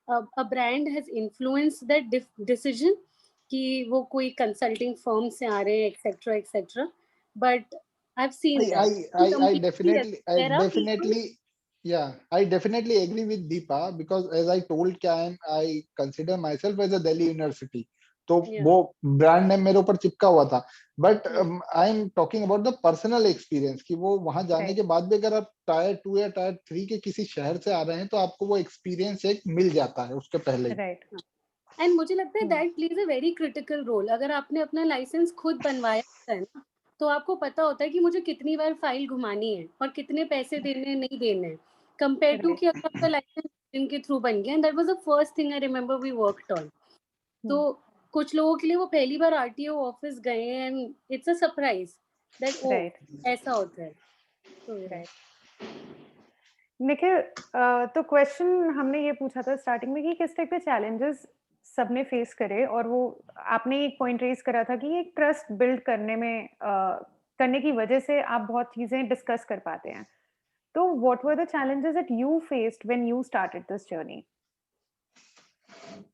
a brand has influenced that decision कि वो कोई कंसल्टिंग फर्म से आ रहे हैं, etcetera etcetera. But I have seen I, that I completely. I There are people. definitely, yeah, I definitely agree with Deepa, because as I told, I consider myself as a Delhi University. तो Yeah. वो brand name मेरे ऊपर चिपका हुआ था. But Yeah. I am talking about the personal experience, कि वो वहां जाने Right. के बाद भी अगर आप टायर 2 या टायर 3 के किसी शहर से आ रहे हैं, तो आपको वो एक्सपीरियंस एक मिल जाता है उसके पहले ही. Right. एंड मुझे लगता है that plays a very critical role. अगर आपने अपना लाइसेंस खुद बनवाया होता है ना, तो आपको पता होता है कि मुझे कितनी बार फाइल घुमानी है और कितने पैसे देने नहीं देने, कंपेयर टू Right. कि अगर आपका लाइसेंस इनके थ्रू बन गया. And that was the first thing I remember we worked on. तो कुछ लोगों के लिए वो पहली बार आरटीओ ऑफिस गए and it's a surprise that oh Right. ऐसा होता है. तो Right. निखिल, तो क्वेश्चन हमने ये पूछा था स्टार्टिंग में कि किस टाइप के चैलेंजेस सबने फेस करे, और वो आपने एक पॉइंट रेज करा था कि एक ट्रस्ट बिल्ड करने में करने की वजह से आप बहुत चीजें डिस्कस कर पाते हैं. तो what were the challenges that you faced when you started this journey?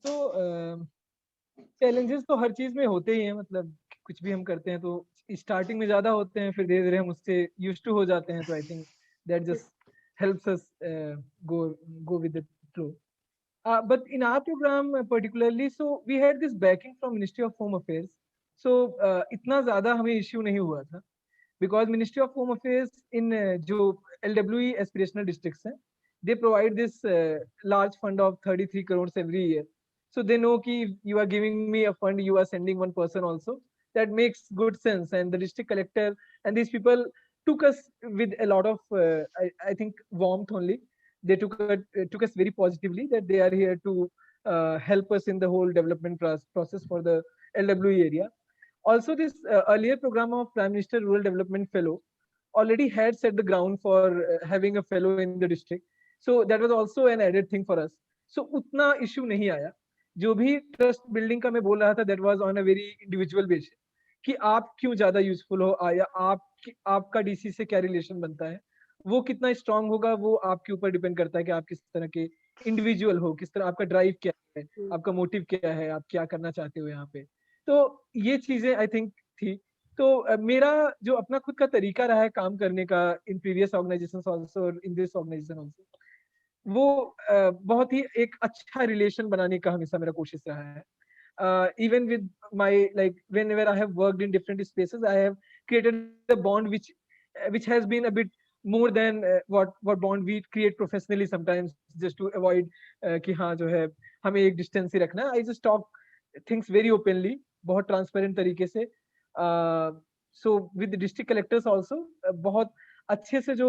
तो चैलेंजेस तो हर चीज में होते ही हैं. मतलब कुछ भी हम करते हैं तो स्टार्टिंग में ज्यादा होते हैं, फिर धीरे धीरे हम उससे यूज्ड टू हो जाते हैं. तो I think that just helps us go with the flow. But in our program particularly, so we had this backing from Ministry of Home Affairs. So इतना ज्यादा हमें इश्यू नहीं हुआ था, because Ministry of Home Affairs in जो LWE aspirational districts हैं, they provide this large fund of 33 crores every year. So they know कि you are giving me a fund, you are sending one person also. That makes good sense. And the district collector and these people took us with a lot of, I think, warmth only. They took us very positively, that they are here to help us in the whole development process for the LWE area. Also, this earlier program of Prime Minister Rural Development Fellow already had set the ground for having a fellow in the district. So that was also an added thing for us. So utna issue nahi aaya. जो भी trust building का मैं बोल रहा था, that was on a very individual basis कि आप क्यों ज्यादा यूजफुल हो, या आपका डीसी से क्या रिलेशन बनता है, वो कितना स्ट्रांग होगा वो आपके ऊपर डिपेंड करता है कि आप किस तरह के इंडिविजुअल हो, किस तरह आपका ड्राइव क्या है, आपका मोटिव क्या है, आप क्या करना चाहते हो यहाँ पे. तो ये चीजें आई थिंक थी. तो मेरा जो अपना खुद का तरीका रहा है काम करने का इन प्रीवियस ऑर्गेनाइजेशंस आल्सो और इन दिस ऑर्गेनाइजेशन आल्सो, वो बहुत ही एक अच्छा रिलेशन बनाने का हमेशा मेरा कोशिश रहा है. Even with my, like, whenever I have worked in different spaces, I have created a bond which has been a bit more than what bond we create professionally sometimes, just to avoid कि हाँ जो है हमें एक distance ही रखना है. I just talk things very openly, बहुत transparent तरीके से. So with district collectors also बहुत अच्छे से जो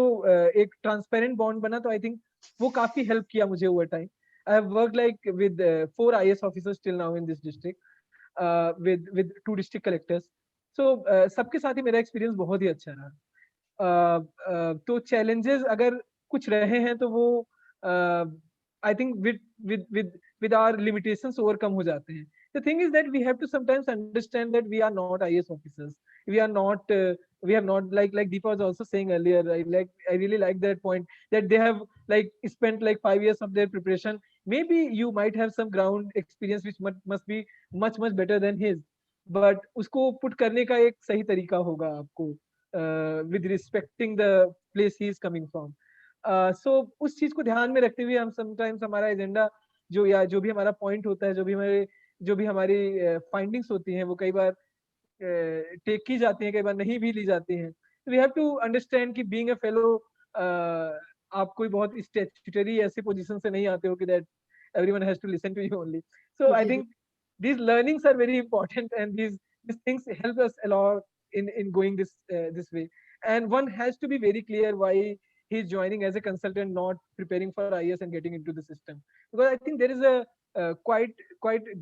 एक ट्रांसपेरेंट बॉन्ड बना, तो आई थिंक वो काफी हेल्प किया मुझे over time. I have worked like with 4 IS officers till now in this district, with 2 district collectors. So सबके साथ ही मेरा एक्सपीरियंस बहुत ही अच्छा रहा. तो challenges अगर कुछ रहे हैं तो वो I think with our limitations overcome हो जाते हैं. The thing is that we have to sometimes understand that we are not IS officers. We are not. We have not, like Deepa was also saying earlier. I really like that point that they have like spent like 5 years of their preparation. Maybe you might have some ground experience which must be much better than his, but उसको put करने का एक सही तरीका होगा आपको, with respecting the place he is coming from. So उस चीज को ध्यान में रखते हुए हम sometimes हमारा एजेंडा जो भी हमारा पॉइंट होता है, जो भी हमारी फाइंडिंग्स होती हैं, वो कई बार टेक की जाती हैं, कई बार नहीं भी ली जाती हैं. वी हैव टू अंडरस्टैंड कि बीइंग अ फेलो आप कोई बहुत स्टैट्यूटरी ऐसी पोजीशन से नहीं आते हो कि that everyone has to listen to you only. So I think these learnings are very important, and these things help us a lot in going this way. And one has to be very clear why he's joining as a consultant, not preparing for IS and getting into the system, because I think there is a quite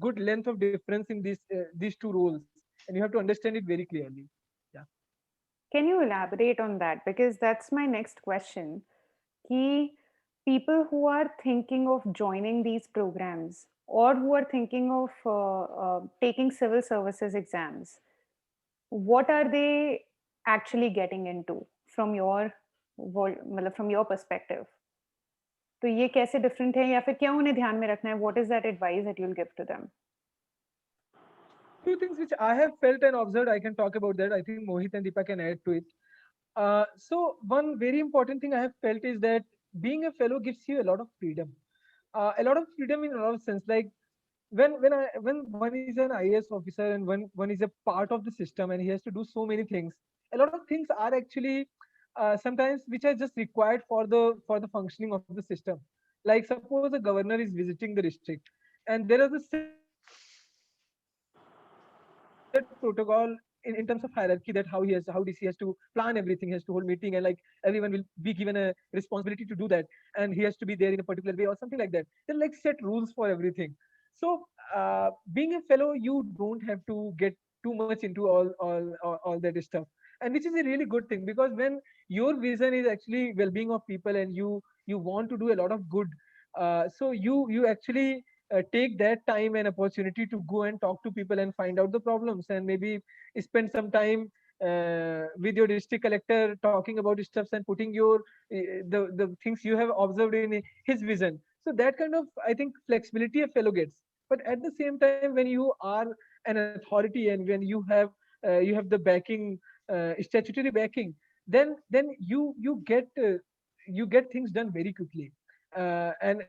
good length of difference in these two roles, and you have to understand it very clearly. Yeah. Can you elaborate on that? Because that's my next question. Ki people who are thinking of joining these programs, or who are thinking of taking civil services exams, what are they actually getting into from मतलब from your perspective? तो ये कैसे different है, या फिर क्या उन्हें ध्यान में रखना है? What is that advice that you'll give to them? Two things which I have felt and observed, I can talk about that. I think Mohit and Deepa can add to it. So one very important thing I have felt is that being a fellow gives you a lot of freedom. A lot of freedom in a lot of sense. Like when one is an IAS officer and one is a part of the system and he has to do so many things, a lot of things are actually sometimes which are just required for the functioning of the system. Like suppose a governor is visiting the district and there is a set protocol in terms of hierarchy, that how DC has to plan everything, has to hold meeting, and like everyone will be given a responsibility to do that, and he has to be there in a particular way or something like that. There are like set rules for everything. So being a fellow, you don't have to get too much into all that stuff, and which is a really good thing, because when your vision is actually well-being of people and you want to do a lot of good, so you actually take that time and opportunity to go and talk to people and find out the problems, and maybe spend some time with your district collector talking about stuff and putting your the things you have observed in his vision. So that kind of, I think, flexibility a fellow gets. But at the same time, when you are an authority and when you have the backing, statutory backing, then you get things done very quickly. And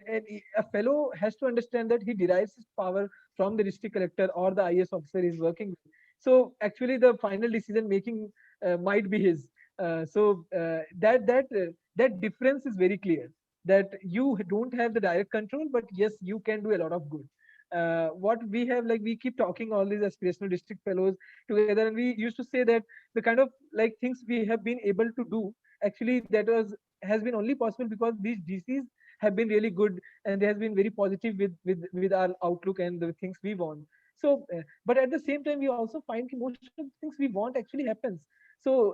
a fellow has to understand that he derives his power from the district collector or the IS officer he's working with. So actually, the final decision making might be his. That difference is very clear. That you don't have the direct control, but yes, you can do a lot of good. What we have, like, we keep talking all these aspirational district fellows together, and we used to say that the kind of like things we have been able to do, actually has been only possible because these DCs have been really good, and they has been very positive with our outlook and the things we want. So, but at the same time, we also find that most of the things we want actually happens. So,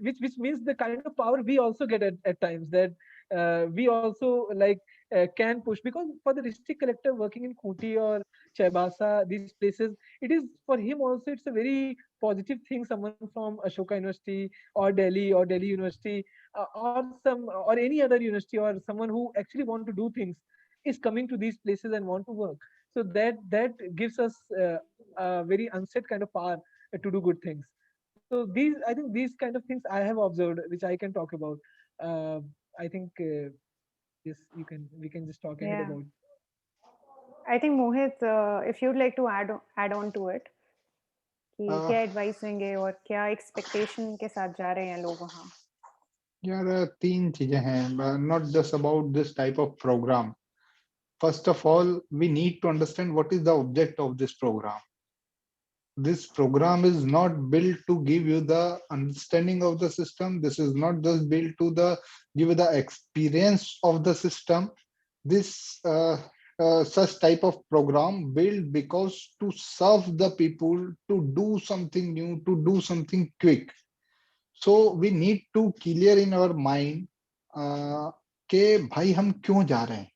which means the kind of power we also get at times, that we also like can push, because for the district collector working in Khuti or Chaibasa, these places, it is for him also, it's a very positive thing. Someone from Ashoka University or Delhi University, or any other university, or someone who actually want to do things is coming to these places and want to work. So that gives us a very unset kind of power to do good things. So I think these kind of things I have observed, which I can talk about. uh, I think this we can just talk ahead Yeah. about. I think Mohit, if you'd like to add on to it, कि uh, क्या advice देंगे और क्या expectation के साथ जा रहे हैं लोग वहाँ? यार तीन चीजें हैं, not just about this type of program. First of all, we need to understand what is the object of this program. This program is not built to give you the understanding of the system. This is not just built to give you the experience of the system. This such type of program built because to serve the people, to do something new, to do something quick. So we need to clear in our mind के भाई हम क्यों जा रहे हैं.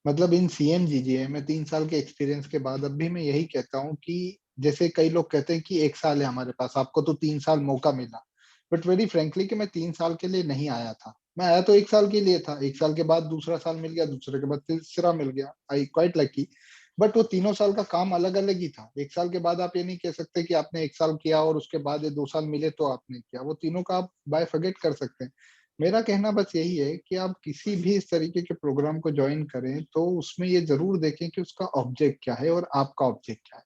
मतलब इन CMGGA में 3 साल के एक्सपीरियंस के बाद अब भी मैं यही कहता हूँ कि जैसे कई लोग कहते हैं कि 1 साल है हमारे पास, आपको तो 3 साल मौका मिला. बट वेरी फ्रेंकली कि मैं 3 साल के लिए नहीं आया था. मैं आया तो 1 साल के लिए था. 1 साल के बाद दूसरा साल मिल गया, दूसरे के बाद तीसरा मिल गया. I quite lucky. बट वो तीनों साल का काम अलग अलग ही था. 1 साल के बाद आप ये नहीं कह सकते कि आपने 1 साल किया और उसके बाद ये 2 साल मिले तो आपने किया. वो तीनों का आप बाय फॉरगेट कर सकते हैं. मेरा कहना बस यही है कि आप किसी भी इस तरीके के प्रोग्राम को ज्वाइन करें तो उसमें ये जरूर देखें कि उसका ऑब्जेक्ट क्या है और आपका ऑब्जेक्ट क्या है.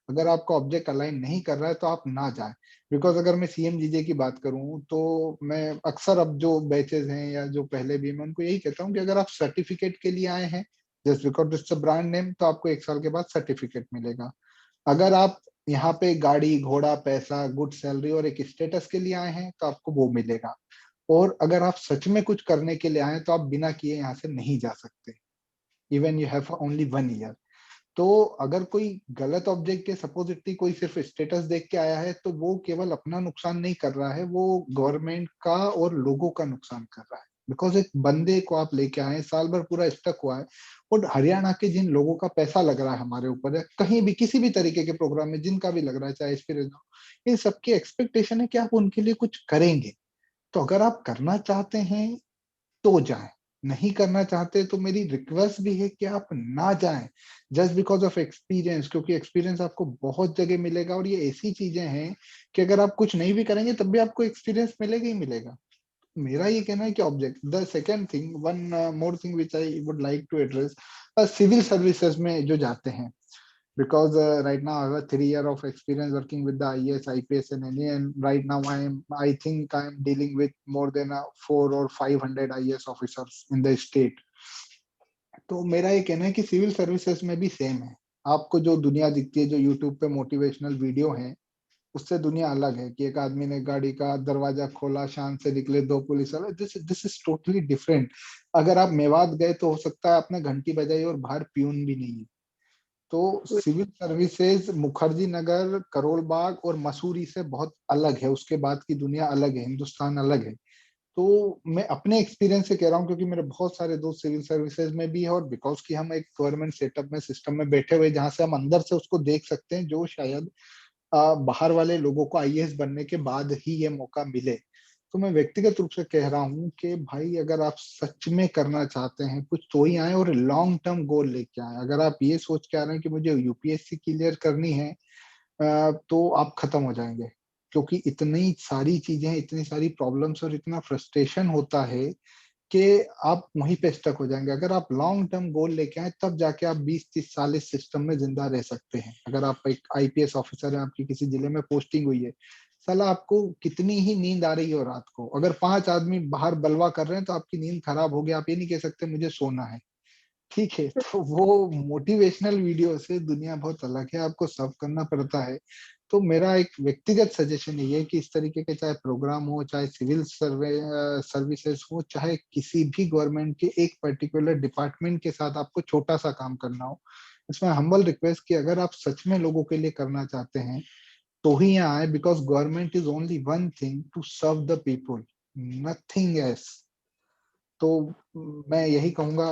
अगर आपका ऑब्जेक्ट अलाइन नहीं कर रहा है तो आप ना जाएं. बिकॉज अगर मैं CMGJ की बात करूं तो मैं अक्सर अब जो बैचेस हैं या जो पहले भी, मैं उनको यही कहता हूं कि अगर आप सर्टिफिकेट के लिए आए हैं just because it's a brand name, तो आपको 1 साल के बाद सर्टिफिकेट मिलेगा. अगर आप यहाँ पे गाड़ी घोड़ा पैसा गुड सैलरी और एक स्टेटस के लिए आए हैं तो आपको वो मिलेगा. और अगर आप सच में कुछ करने के लिए आए तो आप बिना किए यहाँ से नहीं जा सकते. Even you have only 1 year. तो अगर कोई गलत ऑब्जेक्ट के सपोजिटली कोई सिर्फ स्टेटस देख के आया है तो वो केवल अपना नुकसान नहीं कर रहा है, वो गवर्नमेंट का और लोगों का नुकसान कर रहा है. बिकॉज एक बंदे को आप लेके आए, साल भर पूरा स्टक हुआ है, और हरियाणा के जिन लोगों का पैसा लग रहा है हमारे ऊपर, है कहीं भी किसी भी तरीके के प्रोग्राम में जिनका भी लग रहा है, चाहे एक्सपीरियंस हो, इन सबकी एक्सपेक्टेशन है कि आप उनके लिए कुछ करेंगे. तो अगर आप करना चाहते हैं तो जाएं. नहीं करना चाहते तो मेरी रिक्वेस्ट भी है कि आप ना जाएं जस्ट बिकॉज ऑफ एक्सपीरियंस, क्योंकि एक्सपीरियंस आपको बहुत जगह मिलेगा. और ये ऐसी चीजें हैं कि अगर आप कुछ नहीं भी करेंगे तब भी आपको एक्सपीरियंस मिलेगा ही मिलेगा. मेरा ये कहना है कि object. The second thing, one more thing which I would like to address, civil services में जो जाते हैं, because right now I have a 3 year of experience working with the IAS, IPS and NA, and right now I think I am dealing with more than 400 or 500 IAS officers in the state. तो मेरा ये कहना है कि civil services में भी same है. आपको जो दुनिया दिखती है, जो यूट्यूब पे मोटिवेशनल वीडियो है, उससे दुनिया अलग है कि एक आदमी ने गाड़ी का दरवाजा खोला, शान से निकले 2 पुलिस वाले. This is totally different. अगर आप मेवात गए तो हो सकता है आपने घंटी बजाई और बाहर प्यून भी नहीं है. तो सिविल सर्विसेज मुखर्जी नगर, करोल बाग और मसूरी से बहुत अलग है. उसके बाद की दुनिया अलग है, हिंदुस्तान अलग है. तो मैं अपने एक्सपीरियंस से कह रहा हूँ क्योंकि मेरे बहुत सारे दोस्त सिविल सर्विसेज में भी है, और बिकॉज कि हम एक गवर्नमेंट सेटअप में, सिस्टम में बैठे हुए जहां से हम अंदर से उसको देख सकते हैं, जो शायद बाहर वाले लोगों को IAS बनने के बाद ही ये मौका मिले. तो मैं व्यक्तिगत रूप से कह रहा हूँ कि भाई अगर आप सच में करना चाहते हैं कुछ तो ही आए और लॉन्ग टर्म गोल लेके आए. अगर आप ये सोच के आ रहे हैं कि मुझे UPSC क्लियर करनी है, तो आप खत्म हो जाएंगे. क्योंकि इतनी सारी चीजें, इतनी सारी प्रॉब्लम्स और इतना फ्रस्ट्रेशन होता है कि आप वहीं पे स्टक हो जाएंगे. अगर आप लॉन्ग टर्म गोल लेके आए तब जाके आप 20-30 साल इस सिस्टम में जिंदा रह सकते हैं. अगर आप एक IPS ऑफिसर हैं, आपकी किसी जिले में पोस्टिंग हुई है, साला आपको कितनी ही नींद आ रही हो रात को, अगर 5 आदमी बाहर बलवा कर रहे हैं तो आपकी नींद खराब हो गई, आप ये नहीं कह सकते मुझे सोना है. ठीक है, तो वो मोटिवेशनल वीडियो से दुनिया बहुत अलग है, आपको सर्व करना पड़ता है. तो मेरा एक व्यक्तिगत सजेशन ये है कि इस तरीके के चाहे प्रोग्राम हो, चाहे सिविल सर्विसेज हो, चाहे किसी भी गवर्नमेंट के एक पर्टिकुलर डिपार्टमेंट के साथ आपको छोटा सा काम करना हो, इसमें हम्बल रिक्वेस्ट कि अगर आप सच में लोगों के लिए करना चाहते हैं तो ही यहाँ आए, because government is only one thing, to serve the people, nothing else. तो मैं यही कहूंगा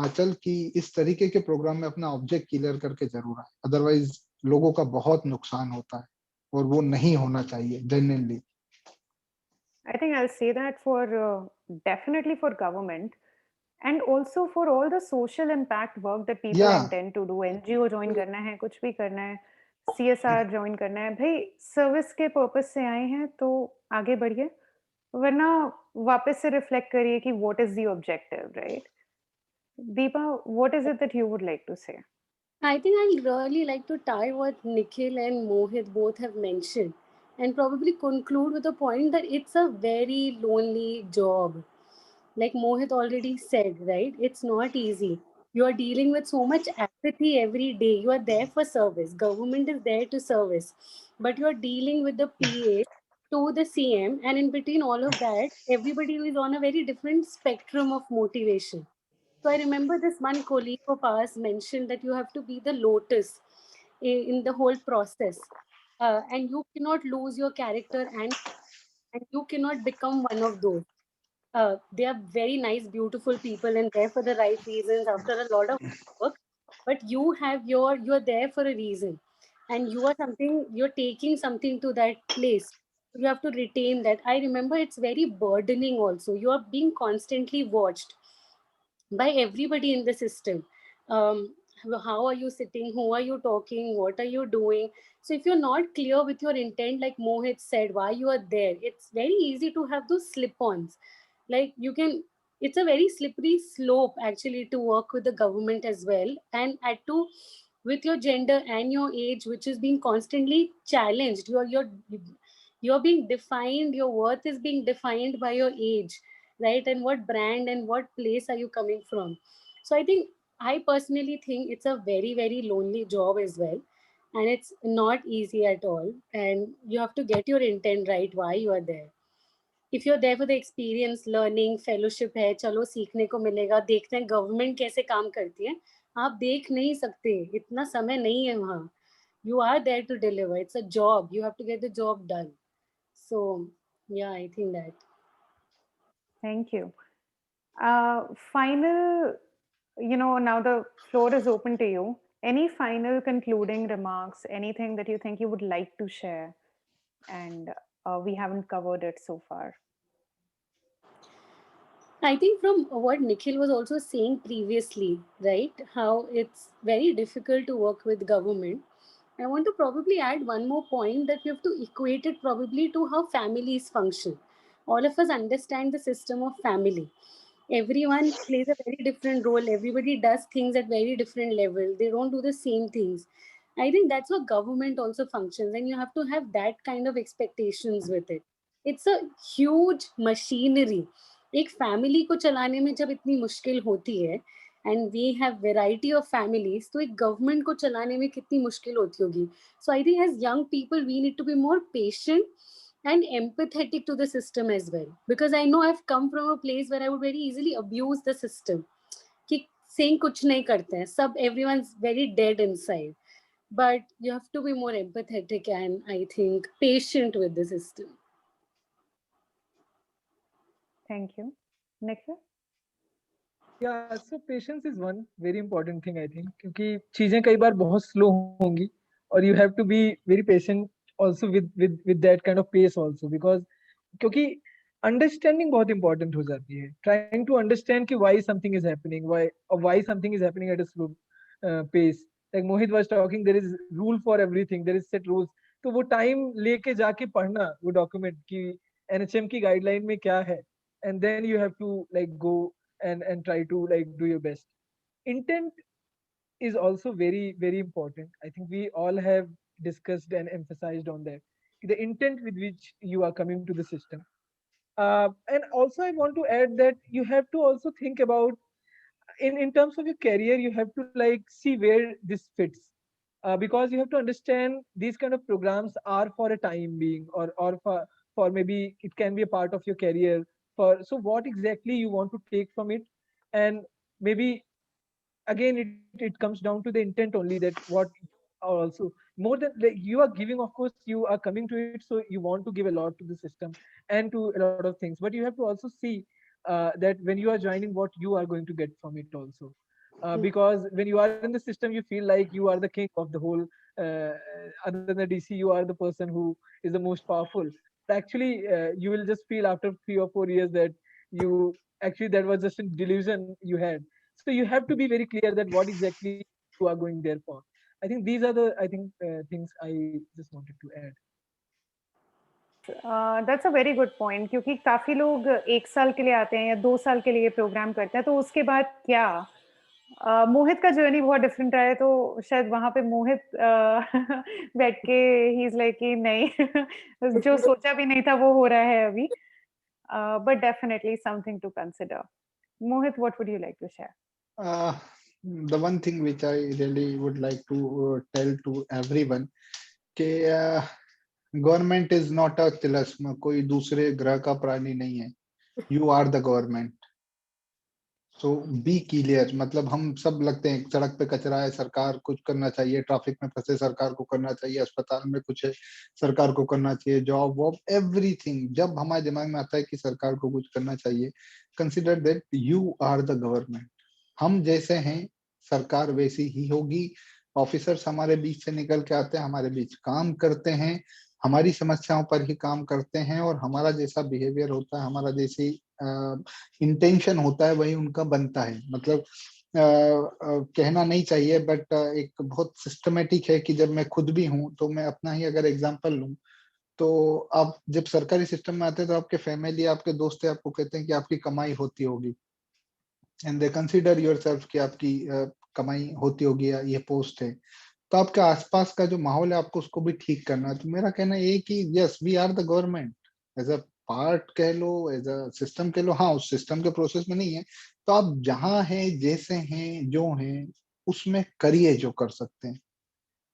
आंचल कि इस तरीके के प्रोग्राम में अपना ऑब्जेक्ट क्लियर करके जरूर आए, अदरवाइज लोगों का बहुत नुकसान होता है और वो नहीं होना चाहिए genuinely. I think I'll say that for definitely for government and also for all the social impact work that people या intend to do. NGO join करना है, कुछ भी करना है, CSR join करना है, भाई सर्विस के पर्पस से आए हैं तो आगे बढ़िए, वरना वापस से रिफ्लेक्ट करिए कि what is the objective, right? Deepa, what is it that you would like to say? I think I'd really like to tie what Nikhil and Mohit both have mentioned and probably conclude with the point that it's a very lonely job. Like Mohit already said, right? It's not easy. You are dealing with so much apathy every day. You are there for service. Government is there to service. But you are dealing with the PA to the CM, and in between all of that, everybody is on a very different spectrum of motivation. So I remember this one colleague of ours mentioned that you have to be the lotus in the whole process. And you cannot lose your character and you cannot become one of those. They are very nice, beautiful people and there for the right reasons after a lot of work. But you're there for a reason. And you are something, you're taking something to that place. You have to retain that. I remember it's very burdening also. You are being constantly watched by everybody in the system. um, how are you sitting, who are you talking, what are you doing? So if you're not clear with your intent, like Mohit said, why you are there, it's very easy to have those slip-ons. Like you can, it's a very slippery slope actually to work with the government as well, and add to with your gender and your age, which is being constantly challenged. You're being defined, your worth is being defined by your age, right? And what brand and what place are you coming from? So I personally think it's a very, very lonely job as well. And it's not easy at all. And you have to get your intent right why you are there. If you're there for the experience, learning, fellowship है, चलो सीखने को मिलेगा, देखते हैं government कैसे काम करती है, आप देख नहीं सकते, इतना समय नहीं है वहाँ. You are there to deliver. It's a job. You have to get the job done. So, yeah, I think that. Thank you. Final, now the floor is open to you. Any final concluding remarks, anything that you think you would like to share, and we haven't covered it so far? I think from what Nikhil was also saying previously, right, how it's very difficult to work with government. I want to probably add one more point that we have to equate it probably to how families function. All of us understand the system of family. Everyone plays a very different role. Everybody does things at very different level. They don't do the same things. I think that's how government also functions, and you have to have that kind of expectations with it. It's a huge machinery. एक family को चलाने में जब इतनी मुश्किल होती है and we have variety of families, तो एक गवर्नमेंट को चलाने में कितनी मुश्किल होती होगी. So I think as young people we need to be more patient and empathetic to the system as well, because I know I've come from a place where I would very easily abuse the system कि saying कुछ नहीं करते हैं सब, everyone's very dead inside. But you have to be more empathetic and I think patient with the system. Thank you. Nikhil? Yeah, so patience is one very important thing I think, क्योंकि चीजें कई बार बहुत slow होंगी और you have to be very patient also with that kind of pace also, because क्योंकि understanding बहुत important हो जाती है. Trying to understand कि why something is happening, why something is happening at a slow pace. Like Mohit was talking, there is rule for everything, there is set rules. तो वो time लेके जाके पढ़ना वो document कि NHM की guideline में क्या है, and then you have to like go and try to like do your best. Intent is also very very important. I think we all have discussed and emphasized on that, the intent with which you are coming to the system. And also I want to add that you have to also think about in terms of your career, you have to like see where this fits, because you have to understand these kind of programs are for a time being, or maybe it can be a part of your career. For so what exactly you want to take from it, and maybe again it comes down to the intent only, that what are also more than like, you are giving, of course you are coming to it, so you want to give a lot to the system and to a lot of things, but you have to also see that when you are joining, what you are going to get from it also. Because when you are in the system, you feel like you are the king of the whole, uh, other than the DC, you are the person who is the most powerful. But actually you will just feel after 3 or 4 years that you actually, that was just a delusion you had. So you have to be very clear that what exactly you are going there for. I think these are the, I think things I just wanted to add. That's a very good point, क्योंकि काफी लोग 1 साल के लिए आते हैं या 2 साल के लिए प्रोग्राम करते हैं, तो उसके बाद क्या? मोहित का जर्नी बहुत डिफरेंट रहा है, तो शायद वहां पे मोहित बैठ के ही इज लाइक कि नहीं जो सोचा भी नहीं था वो हो रहा है अभी, but definitely something to consider. Mohit, what would you like to share? The one thing which I really would like to tell to everyone कि गवर्नमेंट इज नॉट अ तिलस्म, कोई दूसरे ग्रह का प्राणी नहीं है. You are the government. So be clear. मतलब हम सब लगते हैं सड़क पे कचरा है, सरकार कुछ करना चाहिए, ट्रैफिक में फंसे सरकार को करना चाहिए, अस्पताल में कुछ है सरकार को करना चाहिए, जॉब वॉब एवरीथिंग. जब हमारे दिमाग में आता है कि सरकार को कुछ करना चाहिए, consider that you are the government. हम जैसे हैं सरकार वैसी ही होगी. ऑफिसर्स हमारे बीच से निकल के आते हैं, हमारे बीच काम करते हैं, हमारी समस्याओं पर ही काम करते हैं, और हमारा जैसा बिहेवियर होता है, हमारा जैसी इंटेंशन होता है, वही उनका बनता है. मतलब कहना नहीं चाहिए, बट एक बहुत सिस्टमेटिक है कि जब मैं खुद भी हूं, तो मैं अपना ही अगर एग्जांपल लूं, तो आप जब सरकारी सिस्टम में आते हैं तो आपके फैमिली, आपके दोस्त आपको कहते हैं कि आपकी कमाई होती होगी, एंड दे कंसीडर योरसेल्फ कि आपकी कमाई होती होगी या ये पोस्ट है. तो आपके आसपास का जो माहौल है आपको उसको भी ठीक करना है. तो मेरा कहना ये है कि yes, we are the government as a part कह लो, एज अ सिस्टम कह लो. हाँ, उस सिस्टम के प्रोसेस में नहीं है, तो आप जहां हैं, जैसे हैं, जो हैं, उसमें करिए जो कर सकते हैं.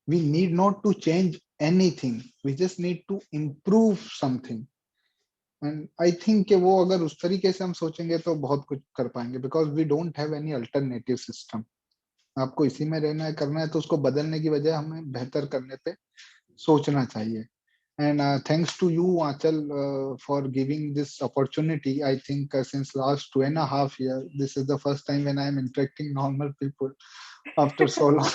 We need not to change anything, we just need to improve something. And I think कि वो अगर उस तरीके से हम सोचेंगे तो बहुत कुछ कर पाएंगे, because we don't have any alternative system. आपको इसी में रहना है, करना है, तो उसको बदलने की बजाय हमें बेहतर करने पे सोचना चाहिए. And thanks to you, Achal, for giving this opportunity. I think since last 2.5 years, this is the first time when I am interacting normal people after so long.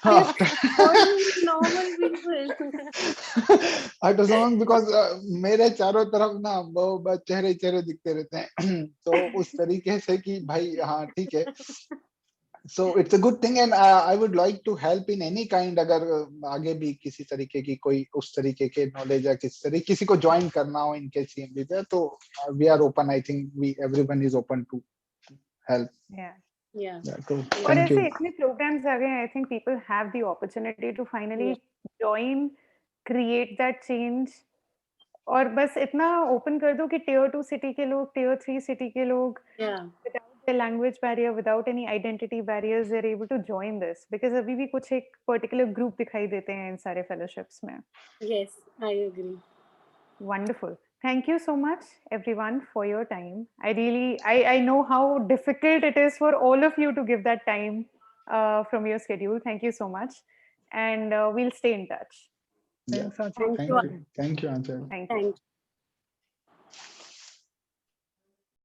after What do you mean normal people? after so long, because मेरे चारों तरफ ना वो बस चेहरे चेहरे दिखते रहते हैं. तो उस तरीके से कि भाई हाँ ठीक है. So it's a good thing, and I would like to help in any kind. अगर आगे भी किसी तरीके की कोई उस तरीके के नॉलेज या किसी को ज्वाइन करना हो इनके CMB पे, तो we are open. I think everyone is open to help. Yeah. Yeah. So और thank ऐसे you. इतने प्रोग्राम्स आ गए हैं, I think people have the opportunity to finally join, create that change. और बस इतना ओपन कर दो कि टियर 2 सिटी के लोग, टियर 3 सिटी के लोग, Yeah. without a language barrier, without any identity barriers, they're able to join this. Because अभी भी कुछ एक पर्टिकुलर ग्रुप दिखाई देते हैं इन सारे फेलोशिप्स में. Yes, I agree. Wonderful. Thank you so much, everyone, for your time. I know how difficult it is for all of you to give that time from your schedule. Thank you so much. And we'll stay in touch. Yeah. Thanks, Achal. Thank you. Thank you, Anchal. Thank you. Thank you.